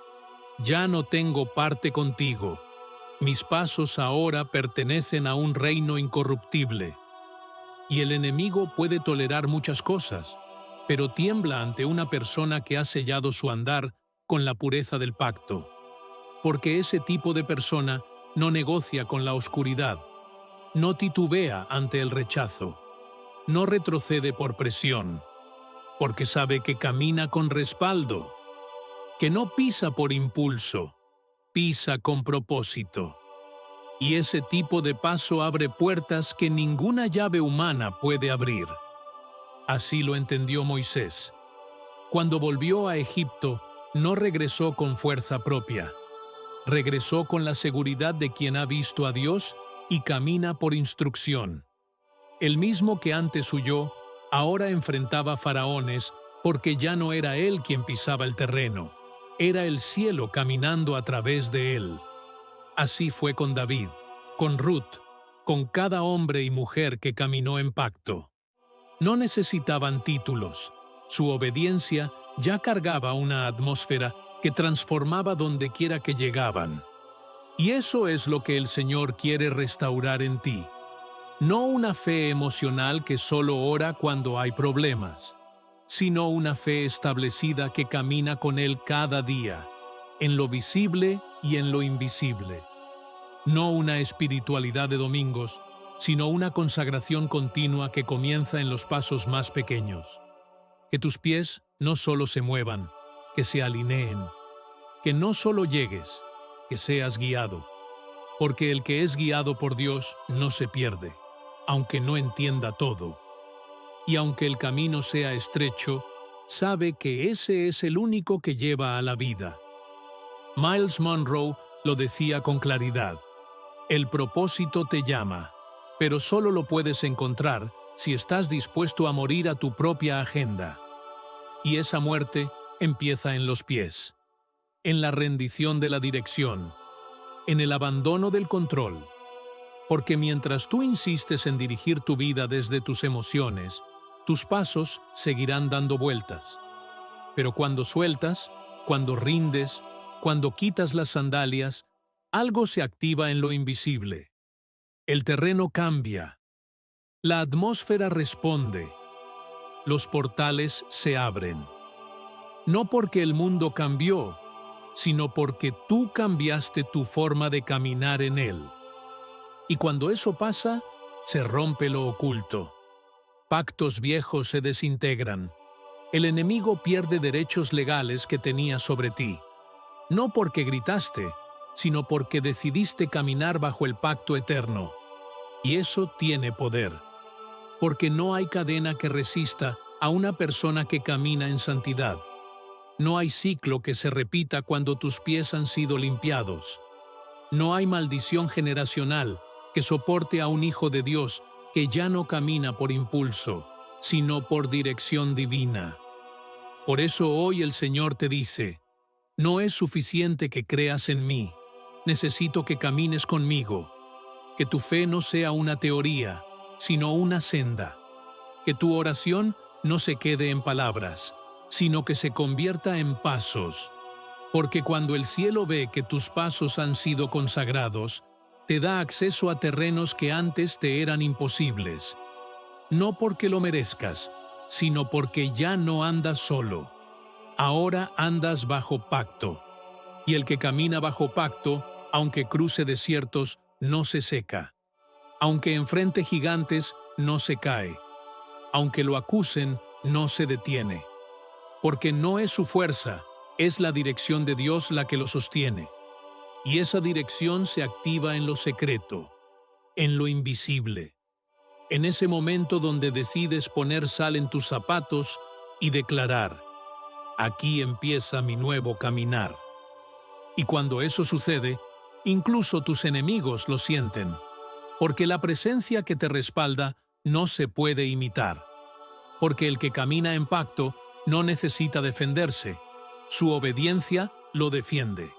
ya no tengo parte contigo. Mis pasos ahora pertenecen a un reino incorruptible. Y el enemigo puede tolerar muchas cosas, pero tiembla ante una persona que ha sellado su andar con la pureza del pacto. Porque ese tipo de persona no negocia con la oscuridad, no titubea ante el rechazo, no retrocede por presión, porque sabe que camina con respaldo, que no pisa por impulso, pisa con propósito. Y ese tipo de paso abre puertas que ninguna llave humana puede abrir. Así lo entendió Moisés. Cuando volvió a Egipto, no regresó con fuerza propia. Regresó con la seguridad de quien ha visto a Dios y camina por instrucción. El mismo que antes huyó, ahora enfrentaba faraones porque ya no era él quien pisaba el terreno, era el cielo caminando a través de él. Así fue con David, con Ruth, con cada hombre y mujer que caminó en pacto. No necesitaban títulos, su obediencia ya cargaba una atmósfera que transformaba donde quiera que llegaban. Y eso es lo que el Señor quiere restaurar en ti. No una fe emocional que solo ora cuando hay problemas, sino una fe establecida que camina con Él cada día, en lo visible y en lo invisible. No una espiritualidad de domingos, sino una consagración continua que comienza en los pasos más pequeños. Que tus pies no solo se muevan, que se alineen. Que no solo llegues, que seas guiado. Porque el que es guiado por Dios no se pierde, aunque no entienda todo. Y aunque el camino sea estrecho, sabe que ese es el único que lleva a la vida. Miles Monroe lo decía con claridad: el propósito te llama, pero solo lo puedes encontrar si estás dispuesto a morir a tu propia agenda. Y esa muerte empieza en los pies, en la rendición de la dirección, en el abandono del control. Porque mientras tú insistes en dirigir tu vida desde tus emociones, tus pasos seguirán dando vueltas. Pero cuando sueltas, cuando rindes, cuando quitas las sandalias, algo se activa en lo invisible. El terreno cambia. La atmósfera responde. Los portales se abren. No porque el mundo cambió, sino porque tú cambiaste tu forma de caminar en él. Y cuando eso pasa, se rompe lo oculto. Pactos viejos se desintegran. El enemigo pierde derechos legales que tenía sobre ti. No porque gritaste, sino porque decidiste caminar bajo el pacto eterno. Y eso tiene poder. Porque no hay cadena que resista a una persona que camina en santidad. No hay ciclo que se repita cuando tus pies han sido limpiados. No hay maldición generacional que soporte a un hijo de Dios que ya no camina por impulso, sino por dirección divina. Por eso hoy el Señor te dice, no es suficiente que creas en mí, necesito que camines conmigo, que tu fe no sea una teoría, sino una senda, que tu oración no se quede en palabras, sino que se convierta en pasos, porque cuando el cielo ve que tus pasos han sido consagrados, te da acceso a terrenos que antes te eran imposibles. No porque lo merezcas, sino porque ya no andas solo. Ahora andas bajo pacto. Y el que camina bajo pacto, aunque cruce desiertos, no se seca. Aunque enfrente gigantes, no se cae. Aunque lo acusen, no se detiene. Porque no es su fuerza, es la dirección de Dios la que lo sostiene. Y esa dirección se activa en lo secreto, en lo invisible. En ese momento donde decides poner sal en tus zapatos y declarar, aquí empieza mi nuevo caminar. Y cuando eso sucede, incluso tus enemigos lo sienten, porque la presencia que te respalda no se puede imitar. Porque el que camina en pacto no necesita defenderse, su obediencia lo defiende.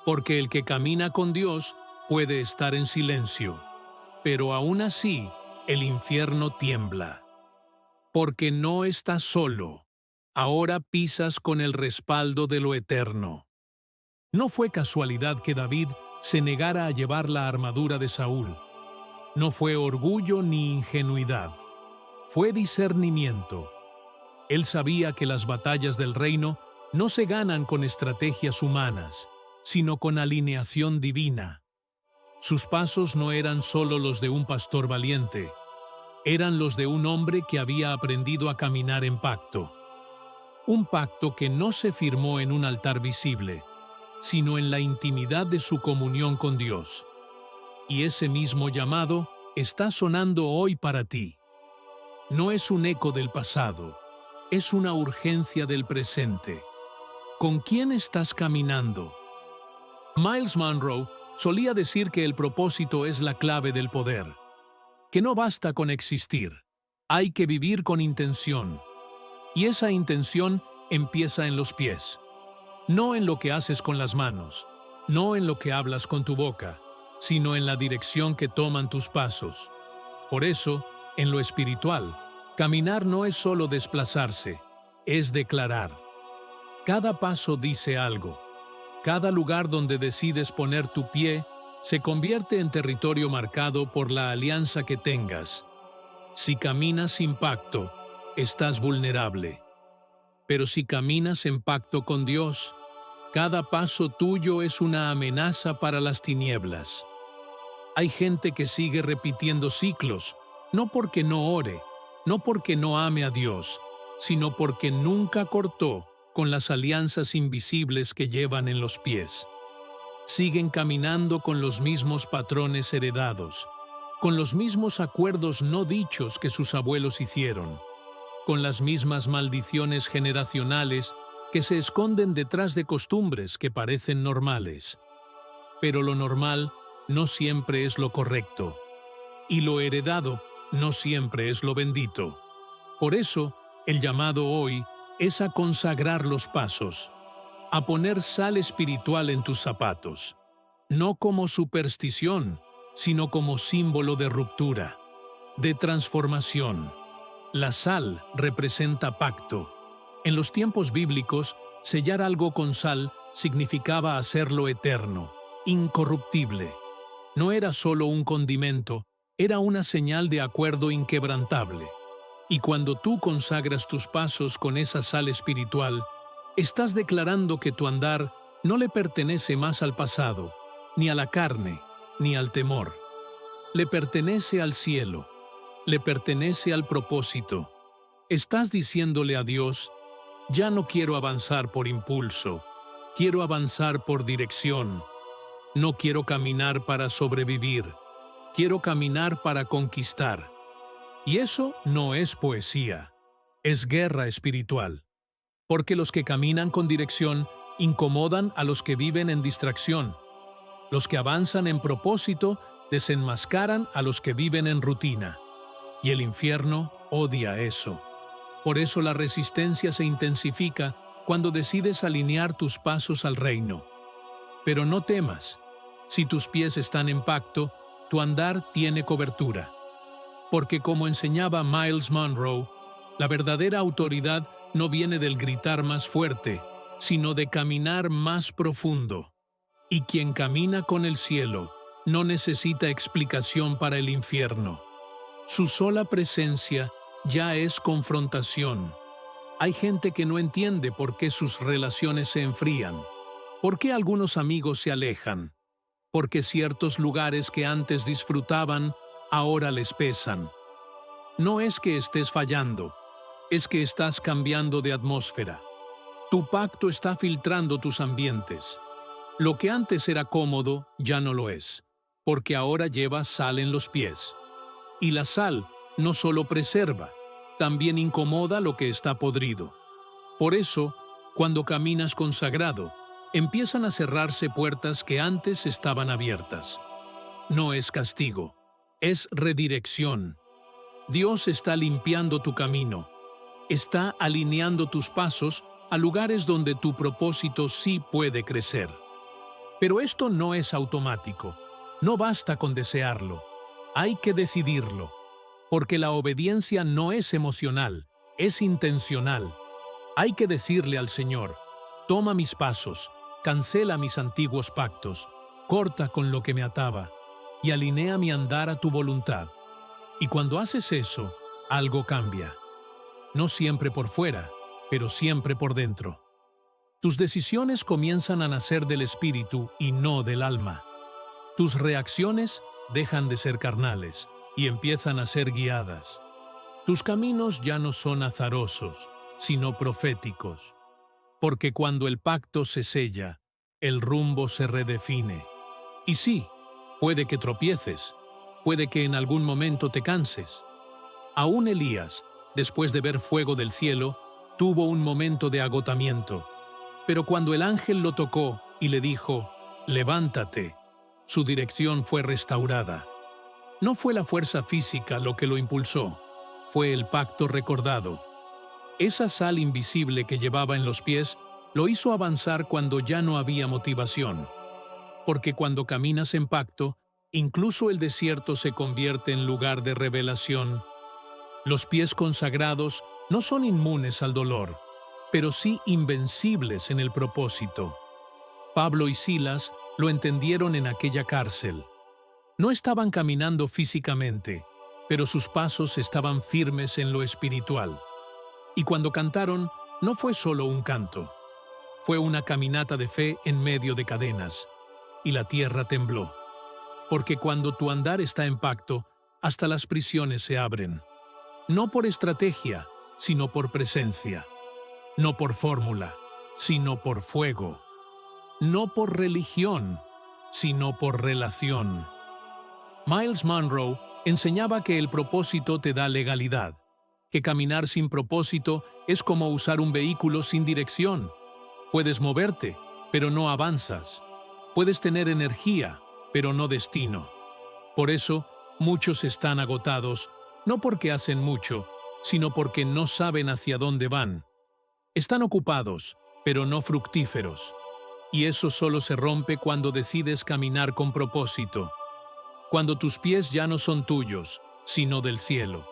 Porque el que camina con Dios puede estar en silencio, pero aún así el infierno tiembla. Porque no estás solo, ahora pisas con el respaldo de lo eterno. No fue casualidad que David se negara a llevar la armadura de Saúl. No fue orgullo ni ingenuidad, fue discernimiento. Él sabía que las batallas del reino no se ganan con estrategias humanas, sino con alineación divina. Sus pasos no eran solo los de un pastor valiente, eran los de un hombre que había aprendido a caminar en pacto. Un pacto que no se firmó en un altar visible, sino en la intimidad de su comunión con Dios. Y ese mismo llamado está sonando hoy para ti. No es un eco del pasado, es una urgencia del presente. ¿Con quién estás caminando? Miles Monroe solía decir que el propósito es la clave del poder, que no basta con existir, hay que vivir con intención. Y esa intención empieza en los pies, no en lo que haces con las manos, no en lo que hablas con tu boca, sino en la dirección que toman tus pasos. Por eso, en lo espiritual, caminar no es solo desplazarse, es declarar. Cada paso dice algo. Cada lugar donde decides poner tu pie se convierte en territorio marcado por la alianza que tengas. Si caminas sin pacto, estás vulnerable. Pero si caminas en pacto con Dios, cada paso tuyo es una amenaza para las tinieblas. Hay gente que sigue repitiendo ciclos, no porque no ore, no porque no ame a Dios, sino porque nunca cortó con las alianzas invisibles que llevan en los pies. Siguen caminando con los mismos patrones heredados, con los mismos acuerdos no dichos que sus abuelos hicieron, con las mismas maldiciones generacionales que se esconden detrás de costumbres que parecen normales. Pero lo normal no siempre es lo correcto, y lo heredado no siempre es lo bendito. Por eso, el llamado hoy es a consagrar los pasos, a poner sal espiritual en tus zapatos, no como superstición, sino como símbolo de ruptura, de transformación. La sal representa pacto. En los tiempos bíblicos, sellar algo con sal significaba hacerlo eterno, incorruptible. No era solo un condimento, era una señal de acuerdo inquebrantable. Y cuando tú consagras tus pasos con esa sal espiritual, estás declarando que tu andar no le pertenece más al pasado, ni a la carne, ni al temor. Le pertenece al cielo. le pertenece al propósito. Estás diciéndole a Dios, ya no quiero avanzar por impulso, quiero avanzar por dirección. No quiero caminar para sobrevivir, quiero caminar para conquistar. Y eso no es poesía, es guerra espiritual. Porque los que caminan con dirección incomodan a los que viven en distracción. Los que avanzan en propósito desenmascaran a los que viven en rutina. Y el infierno odia eso. Por eso la resistencia se intensifica cuando decides alinear tus pasos al reino. Pero no temas. Si tus pies están en pacto, tu andar tiene cobertura. Porque como enseñaba Miles Monroe, la verdadera autoridad no viene del gritar más fuerte, sino de caminar más profundo. Y quien camina con el cielo no necesita explicación para el infierno. Su sola presencia ya es confrontación. Hay gente que no entiende por qué sus relaciones se enfrían, por qué algunos amigos se alejan, porque ciertos lugares que antes disfrutaban ahora les pesan. No es que estés fallando, es que estás cambiando de atmósfera. Tu pacto está filtrando tus ambientes. Lo que antes era cómodo ya no lo es, porque ahora llevas sal en los pies. Y la sal no solo preserva, también incomoda lo que está podrido. Por eso, cuando caminas consagrado, empiezan a cerrarse puertas que antes estaban abiertas. No es castigo, es redirección. Dios está limpiando tu camino, está alineando tus pasos a lugares donde tu propósito sí puede crecer. Pero esto no es automático, no basta con desearlo, hay que decidirlo, porque la obediencia no es emocional, es intencional. Hay que decirle al Señor, toma mis pasos, cancela mis antiguos pactos, corta con lo que me ataba y alinea mi andar a tu voluntad. Y cuando haces eso, algo cambia. No siempre por fuera, pero siempre por dentro. Tus decisiones comienzan a nacer del espíritu y no del alma. Tus reacciones dejan de ser carnales y empiezan a ser guiadas. Tus caminos ya no son azarosos, sino proféticos. Porque cuando el pacto se sella, el rumbo se redefine. Y sí, puede que tropieces, puede que en algún momento te canses. Aún Elías, después de ver fuego del cielo, tuvo un momento de agotamiento. Pero cuando el ángel lo tocó y le dijo, levántate, su dirección fue restaurada. No fue la fuerza física lo que lo impulsó, fue el pacto recordado. Esa sal invisible que llevaba en los pies lo hizo avanzar cuando ya no había motivación. Porque cuando caminas en pacto, incluso el desierto se convierte en lugar de revelación. Los pies consagrados no son inmunes al dolor, pero sí invencibles en el propósito. Pablo y Silas lo entendieron en aquella cárcel. No estaban caminando físicamente, pero sus pasos estaban firmes en lo espiritual. Y cuando cantaron, no fue solo un canto. Fue una caminata de fe en medio de cadenas. Y la tierra tembló. Porque cuando tu andar está en pacto, hasta las prisiones se abren. No por estrategia, sino por presencia. No por fórmula, sino por fuego. No por religión, sino por relación. Miles Monroe enseñaba que el propósito te da legalidad, que caminar sin propósito es como usar un vehículo sin dirección. Puedes moverte, pero no avanzas. Puedes tener energía, pero no destino. Por eso, muchos están agotados, no porque hacen mucho, sino porque no saben hacia dónde van. Están ocupados, pero no fructíferos. Y eso solo se rompe cuando decides caminar con propósito. Cuando tus pies ya no son tuyos, sino del cielo.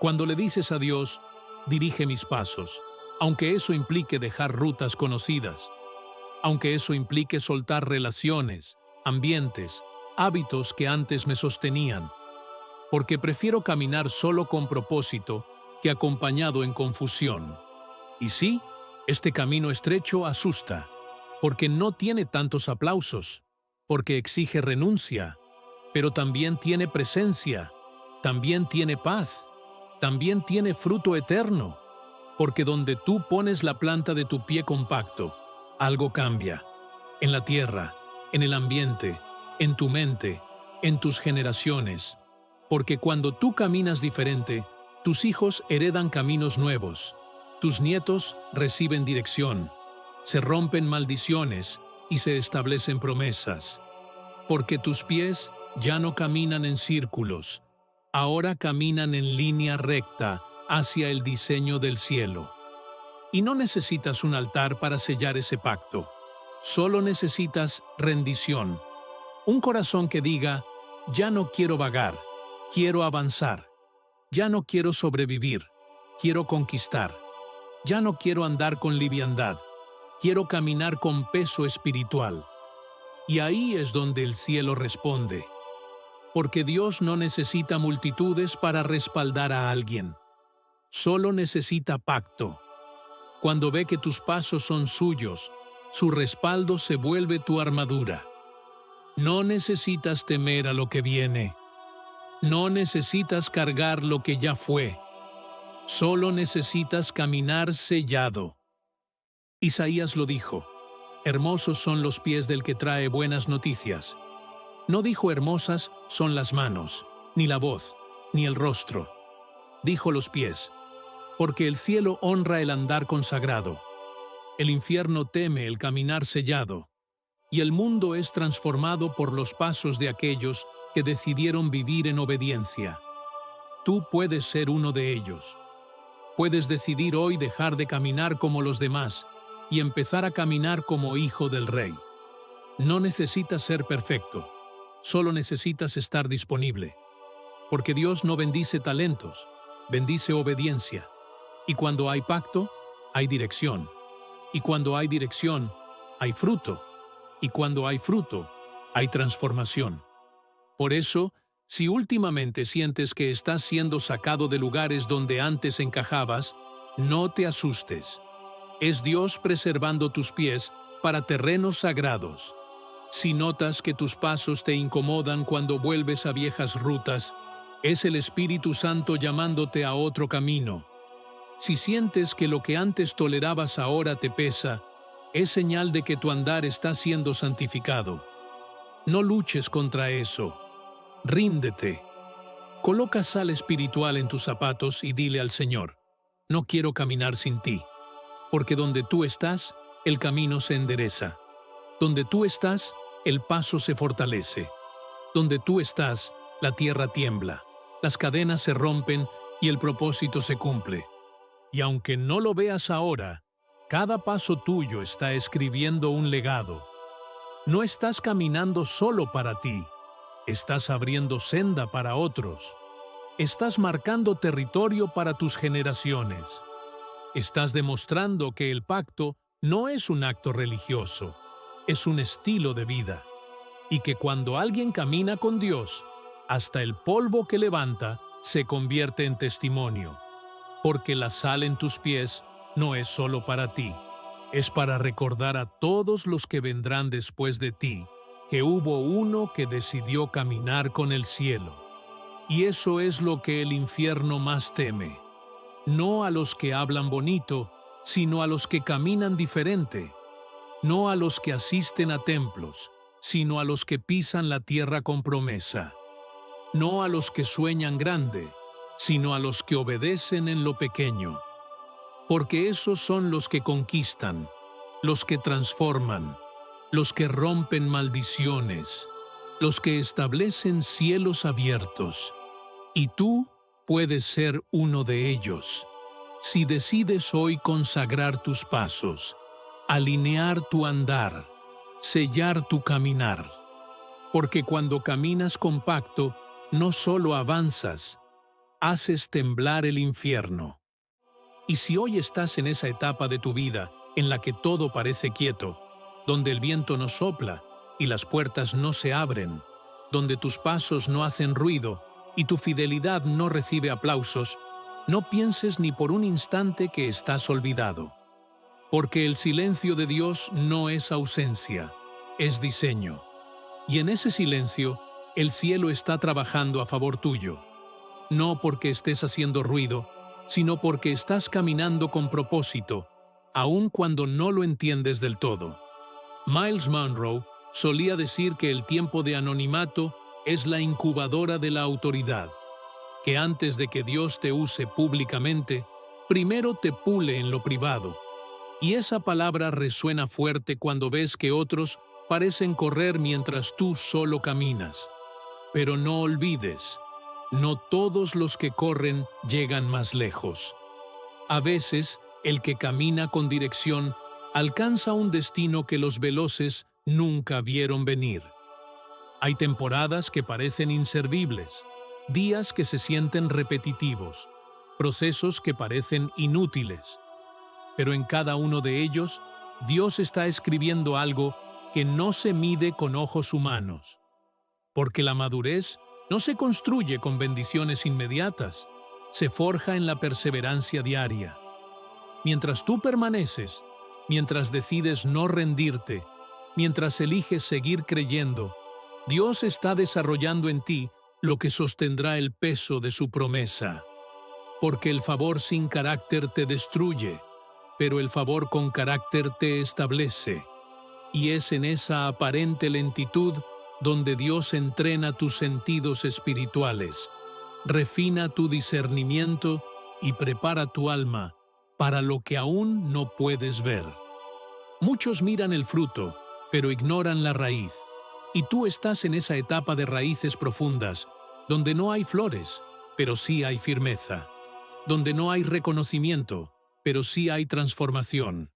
Cuando le dices a Dios, dirige mis pasos, aunque eso implique dejar rutas conocidas, aunque eso implique soltar relaciones, ambientes, hábitos que antes me sostenían, porque prefiero caminar solo con propósito que acompañado en confusión. Y sí, este camino estrecho asusta, porque no tiene tantos aplausos, porque exige renuncia, pero también tiene presencia, también tiene paz, también tiene fruto eterno, porque donde tú pones la planta de tu pie compacto, algo cambia, en la tierra, en el ambiente, en tu mente, en tus generaciones, porque cuando tú caminas diferente, tus hijos heredan caminos nuevos, tus nietos reciben dirección, se rompen maldiciones y se establecen promesas, porque tus pies ya no caminan en círculos, ahora caminan en línea recta hacia el diseño del cielo. Y no necesitas un altar para sellar ese pacto, solo necesitas rendición, un corazón que diga, ya no quiero vagar, quiero avanzar, ya no quiero sobrevivir, quiero conquistar, ya no quiero andar con liviandad, quiero caminar con peso espiritual. Y ahí es donde el cielo responde, porque Dios no necesita multitudes para respaldar a alguien, solo necesita pacto. Cuando ve que tus pasos son suyos, su respaldo se vuelve tu armadura. No necesitas temer a lo que viene, no necesitas cargar lo que ya fue, solo necesitas caminar sellado. Isaías lo dijo, hermosos son los pies del que trae buenas noticias. No dijo hermosas son las manos, ni la voz, ni el rostro. Dijo los pies, porque el cielo honra el andar consagrado. El infierno teme el caminar sellado, y el mundo es transformado por los pasos de aquellos que decidieron vivir en obediencia. Tú puedes ser uno de ellos. Puedes decidir hoy dejar de caminar como los demás y empezar a caminar como hijo del Rey. No necesitas ser perfecto, solo necesitas estar disponible, porque Dios no bendice talentos, bendice obediencia. Y cuando hay pacto, hay dirección. Y cuando hay dirección, hay fruto. Y cuando hay fruto, hay transformación. Por eso, si últimamente sientes que estás siendo sacado de lugares donde antes encajabas, no te asustes. Es Dios preservando tus pies para terrenos sagrados. Si notas que tus pasos te incomodan cuando vuelves a viejas rutas, es el Espíritu Santo llamándote a otro camino. Si sientes que lo que antes tolerabas ahora te pesa, es señal de que tu andar está siendo santificado. No luches contra eso. Ríndete. Coloca sal espiritual en tus zapatos y dile al Señor, no quiero caminar sin ti, porque donde tú estás, el camino se endereza. Donde tú estás, el paso se fortalece. Donde tú estás, la tierra tiembla, las cadenas se rompen y el propósito se cumple. Y aunque no lo veas ahora, cada paso tuyo está escribiendo un legado. No estás caminando solo para ti, estás abriendo senda para otros. Estás marcando territorio para tus generaciones. Estás demostrando que el pacto no es un acto religioso, es un estilo de vida. Y que cuando alguien camina con Dios, hasta el polvo que levanta se convierte en testimonio. Porque la sal en tus pies no es solo para ti, es para recordar a todos los que vendrán después de ti, que hubo uno que decidió caminar con el cielo. Y eso es lo que el infierno más teme. No a los que hablan bonito, sino a los que caminan diferente. No a los que asisten a templos, sino a los que pisan la tierra con promesa. No a los que sueñan grande, sino a los que obedecen en lo pequeño. Porque esos son los que conquistan, los que transforman, los que rompen maldiciones, los que establecen cielos abiertos. Y tú puedes ser uno de ellos, si decides hoy consagrar tus pasos, alinear tu andar, sellar tu caminar. Porque cuando caminas con pacto, no solo avanzas, haces temblar el infierno. Y si hoy estás en esa etapa de tu vida en la que todo parece quieto, donde el viento no sopla y las puertas no se abren, donde tus pasos no hacen ruido y tu fidelidad no recibe aplausos, no pienses ni por un instante que estás olvidado. Porque el silencio de Dios no es ausencia, es diseño. Y en ese silencio, el cielo está trabajando a favor tuyo. no porque estés haciendo ruido, sino porque estás caminando con propósito, aun cuando no lo entiendes del todo. Miles Monroe solía decir que el tiempo de anonimato es la incubadora de la autoridad, que antes de que Dios te use públicamente, primero te pule en lo privado. Y esa palabra resuena fuerte cuando ves que otros parecen correr mientras tú solo caminas. Pero no olvides, no todos los que corren llegan más lejos. A veces, el que camina con dirección alcanza un destino que los veloces nunca vieron venir. Hay temporadas que parecen inservibles, días que se sienten repetitivos, procesos que parecen inútiles. Pero en cada uno de ellos, Dios está escribiendo algo que no se mide con ojos humanos. Porque la madurez no se construye con bendiciones inmediatas, se forja en la perseverancia diaria. Mientras tú permaneces, mientras decides no rendirte, mientras eliges seguir creyendo, Dios está desarrollando en ti lo que sostendrá el peso de su promesa. Porque el favor sin carácter te destruye, pero el favor con carácter te establece. Y es en esa aparente lentitud donde Dios entrena tus sentidos espirituales, refina tu discernimiento y prepara tu alma para lo que aún no puedes ver. Muchos miran el fruto, pero ignoran la raíz. Y tú estás en esa etapa de raíces profundas, donde no hay flores, pero sí hay firmeza, donde no hay reconocimiento, pero sí hay transformación.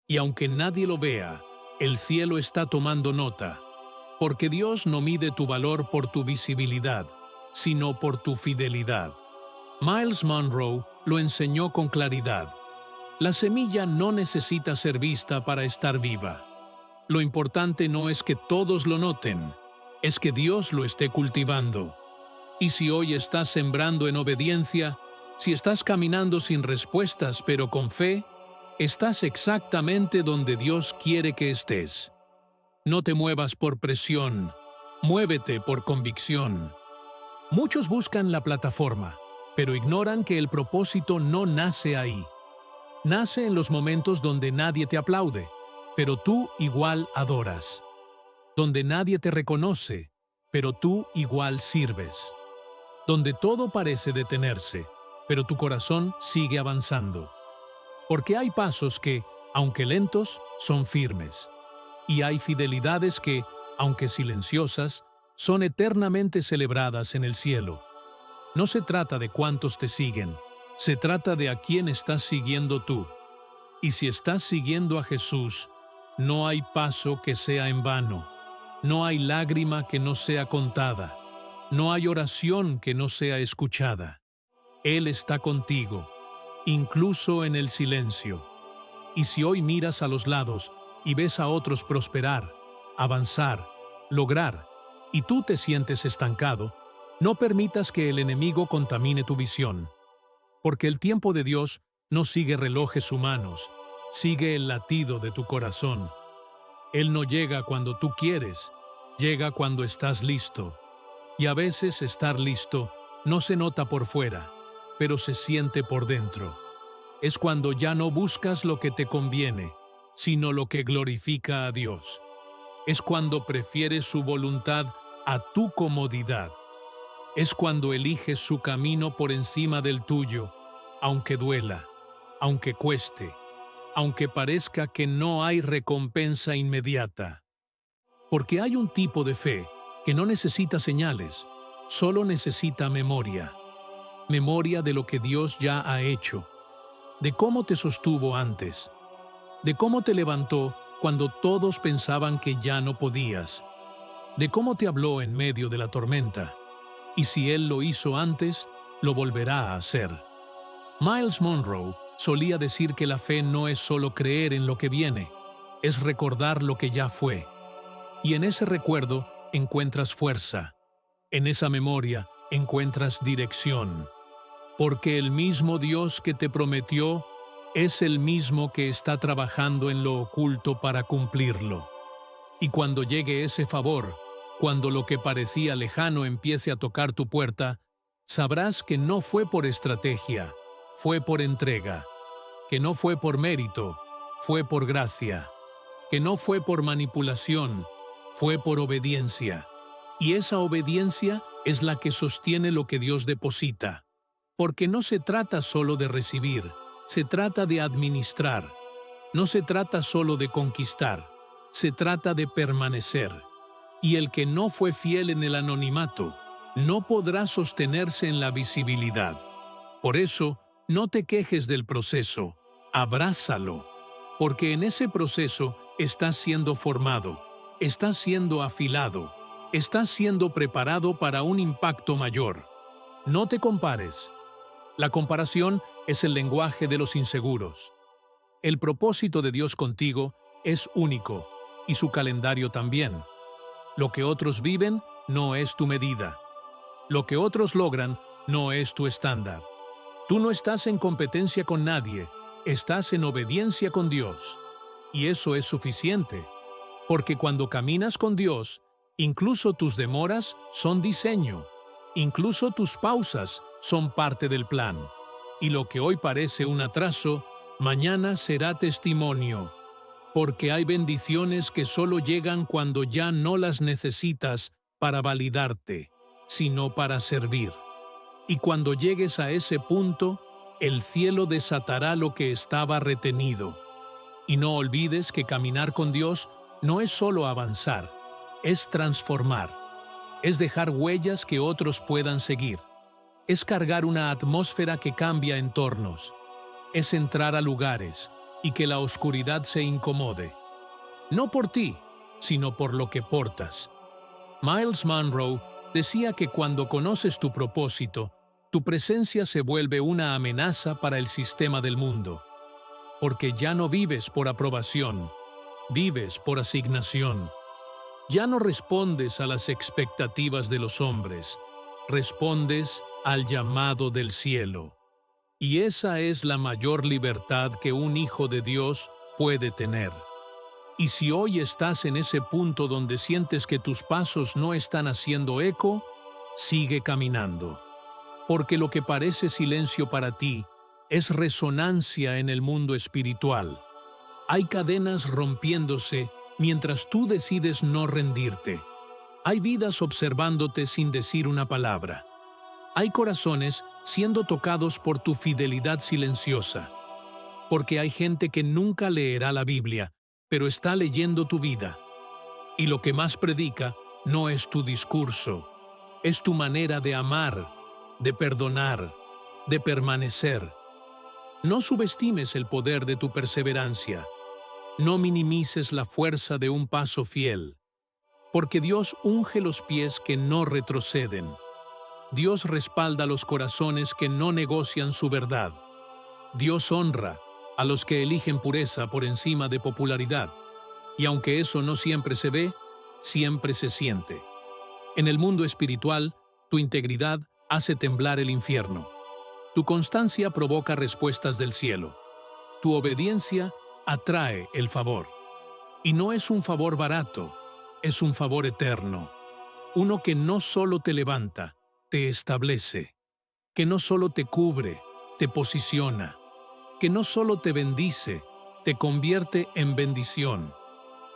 Y aunque nadie lo vea, el cielo está tomando nota, porque Dios no mide tu valor por tu visibilidad, sino por tu fidelidad. Miles Monroe lo enseñó con claridad. La semilla no necesita ser vista para estar viva. Lo importante no es que todos lo noten, es que Dios lo esté cultivando. Y si hoy estás sembrando en obediencia, si estás caminando sin respuestas pero con fe, estás exactamente donde Dios quiere que estés. No te muevas por presión, muévete por convicción. Muchos buscan la plataforma, pero ignoran que el propósito no nace ahí. Nace en los momentos donde nadie te aplaude, pero tú igual adoras. Donde nadie te reconoce, pero tú igual sirves. Donde todo parece detenerse, pero tu corazón sigue avanzando. Porque hay pasos que, aunque lentos, son firmes. Y hay fidelidades que, aunque silenciosas, son eternamente celebradas en el cielo. No se trata de cuántos te siguen, se trata de a quién estás siguiendo tú. Y si estás siguiendo a Jesús, no hay paso que sea en vano, no hay lágrima que no sea contada, no hay oración que no sea escuchada. Él está contigo, incluso en el silencio. Y si hoy miras a los lados y ves a otros prosperar, avanzar, lograr, y tú te sientes estancado, no permitas que el enemigo contamine tu visión. Porque el tiempo de Dios no sigue relojes humanos, sigue el latido de tu corazón. Él no llega cuando tú quieres, llega cuando estás listo. Y a veces estar listo no se nota por fuera, pero se siente por dentro. Es cuando ya no buscas lo que te conviene, sino lo que glorifica a Dios. Es cuando prefieres su voluntad a tu comodidad. Es cuando eliges su camino por encima del tuyo, aunque duela, aunque cueste, aunque parezca que no hay recompensa inmediata. Porque hay un tipo de fe que no necesita señales, solo necesita memoria. Memoria de lo que Dios ya ha hecho, de cómo te sostuvo antes, de cómo te levantó cuando todos pensaban que ya no podías, de cómo te habló en medio de la tormenta, y si Él lo hizo antes, lo volverá a hacer. Miles Monroe solía decir que la fe no es solo creer en lo que viene, es recordar lo que ya fue. Y en ese recuerdo encuentras fuerza, en esa memoria encuentras dirección. Porque el mismo Dios que te prometió es el mismo que está trabajando en lo oculto para cumplirlo. Y cuando llegue ese favor, cuando lo que parecía lejano empiece a tocar tu puerta, Sabrás que no fue por estrategia, fue por entrega, que no fue por mérito, fue por gracia, que no fue por manipulación, fue por obediencia. Y esa obediencia es la que sostiene lo que Dios deposita. Porque no se trata solo de recibir, se trata de administrar. No se trata solo de conquistar, se trata de permanecer. Y el que no fue fiel en el anonimato, no podrá sostenerse en la visibilidad. Por eso, no te quejes del proceso, abrázalo, porque en ese proceso estás siendo formado, estás siendo afilado, estás siendo preparado para un impacto mayor. No te compares. La comparación es el lenguaje de los inseguros. El propósito de Dios contigo es único, y su calendario también. Lo que otros viven no es tu medida. Lo que otros logran no es tu estándar. Tú no estás en competencia con nadie, estás en obediencia con Dios. Y eso es suficiente, porque cuando caminas con Dios, incluso tus demoras son diseño, incluso tus pausas son parte del plan. Y lo que hoy parece un atraso, mañana será testimonio, porque hay bendiciones que solo llegan cuando ya no las necesitas para validarte, sino para servir. Y cuando llegues a ese punto, el cielo desatará lo que estaba retenido. Y no olvides que caminar con Dios no es solo avanzar, es transformar, es dejar huellas que otros puedan seguir, es cargar una atmósfera que cambia entornos, es entrar a lugares y que la oscuridad se incomode. No por ti, sino por lo que portas. Miles Monroe decía que cuando conoces tu propósito, tu presencia se vuelve una amenaza para el sistema del mundo. Porque ya no vives por aprobación, vives por asignación. Ya no respondes a las expectativas de los hombres, respondes al llamado del cielo. Y esa es la mayor libertad que un hijo de Dios puede tener. Y si hoy estás en ese punto donde sientes que tus pasos no están haciendo eco, sigue caminando. Porque lo que parece silencio para ti es resonancia en el mundo espiritual. Hay cadenas rompiéndose mientras tú decides no rendirte. Hay vidas observándote sin decir una palabra. Hay corazones siendo tocados por tu fidelidad silenciosa. Porque hay gente que nunca leerá la Biblia, pero está leyendo tu vida. Y lo que más predica no es tu discurso, es tu manera de amar, de perdonar, de permanecer. No subestimes el poder de tu perseverancia. No minimices la fuerza de un paso fiel. Porque Dios unge los pies que no retroceden. Dios respalda los corazones que no negocian su verdad. Dios honra a los que eligen pureza por encima de popularidad. Y aunque eso no siempre se ve, siempre se siente. En el mundo espiritual, tu integridad hace temblar el infierno. Tu constancia provoca respuestas del cielo. Tu obediencia atrae el favor. Y no es un favor barato, es un favor eterno. Uno que no solo te levanta, te establece. Que no solo te cubre, te posiciona. Que no solo te bendice, te convierte en bendición.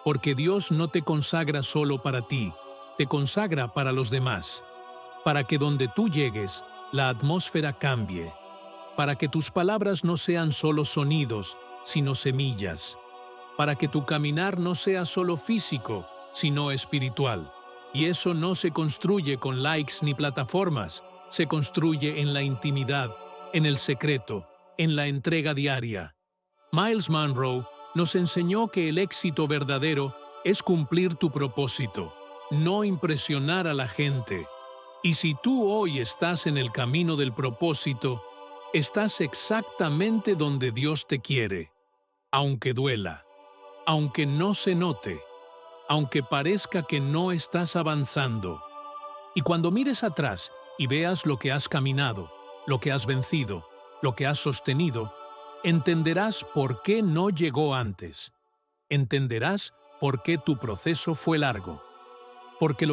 Porque Dios no te consagra solo para ti, te consagra para los demás. Para que donde tú llegues, la atmósfera cambie. Para que tus palabras no sean solo sonidos, sino semillas. Para que tu caminar no sea solo físico, sino espiritual. Y eso no se construye con likes ni plataformas, se construye en la intimidad, en el secreto, en la entrega diaria. Miles Monroe nos enseñó que el éxito verdadero es cumplir tu propósito, no impresionar a la gente. Y si tú hoy estás en el camino del propósito, estás exactamente donde Dios te quiere, aunque duela, aunque no se note, aunque parezca que no estás avanzando. Y cuando mires atrás y veas lo que has caminado, lo que has vencido, lo que has sostenido, entenderás por qué no llegó antes. Entenderás por qué tu proceso fue largo. Porque lo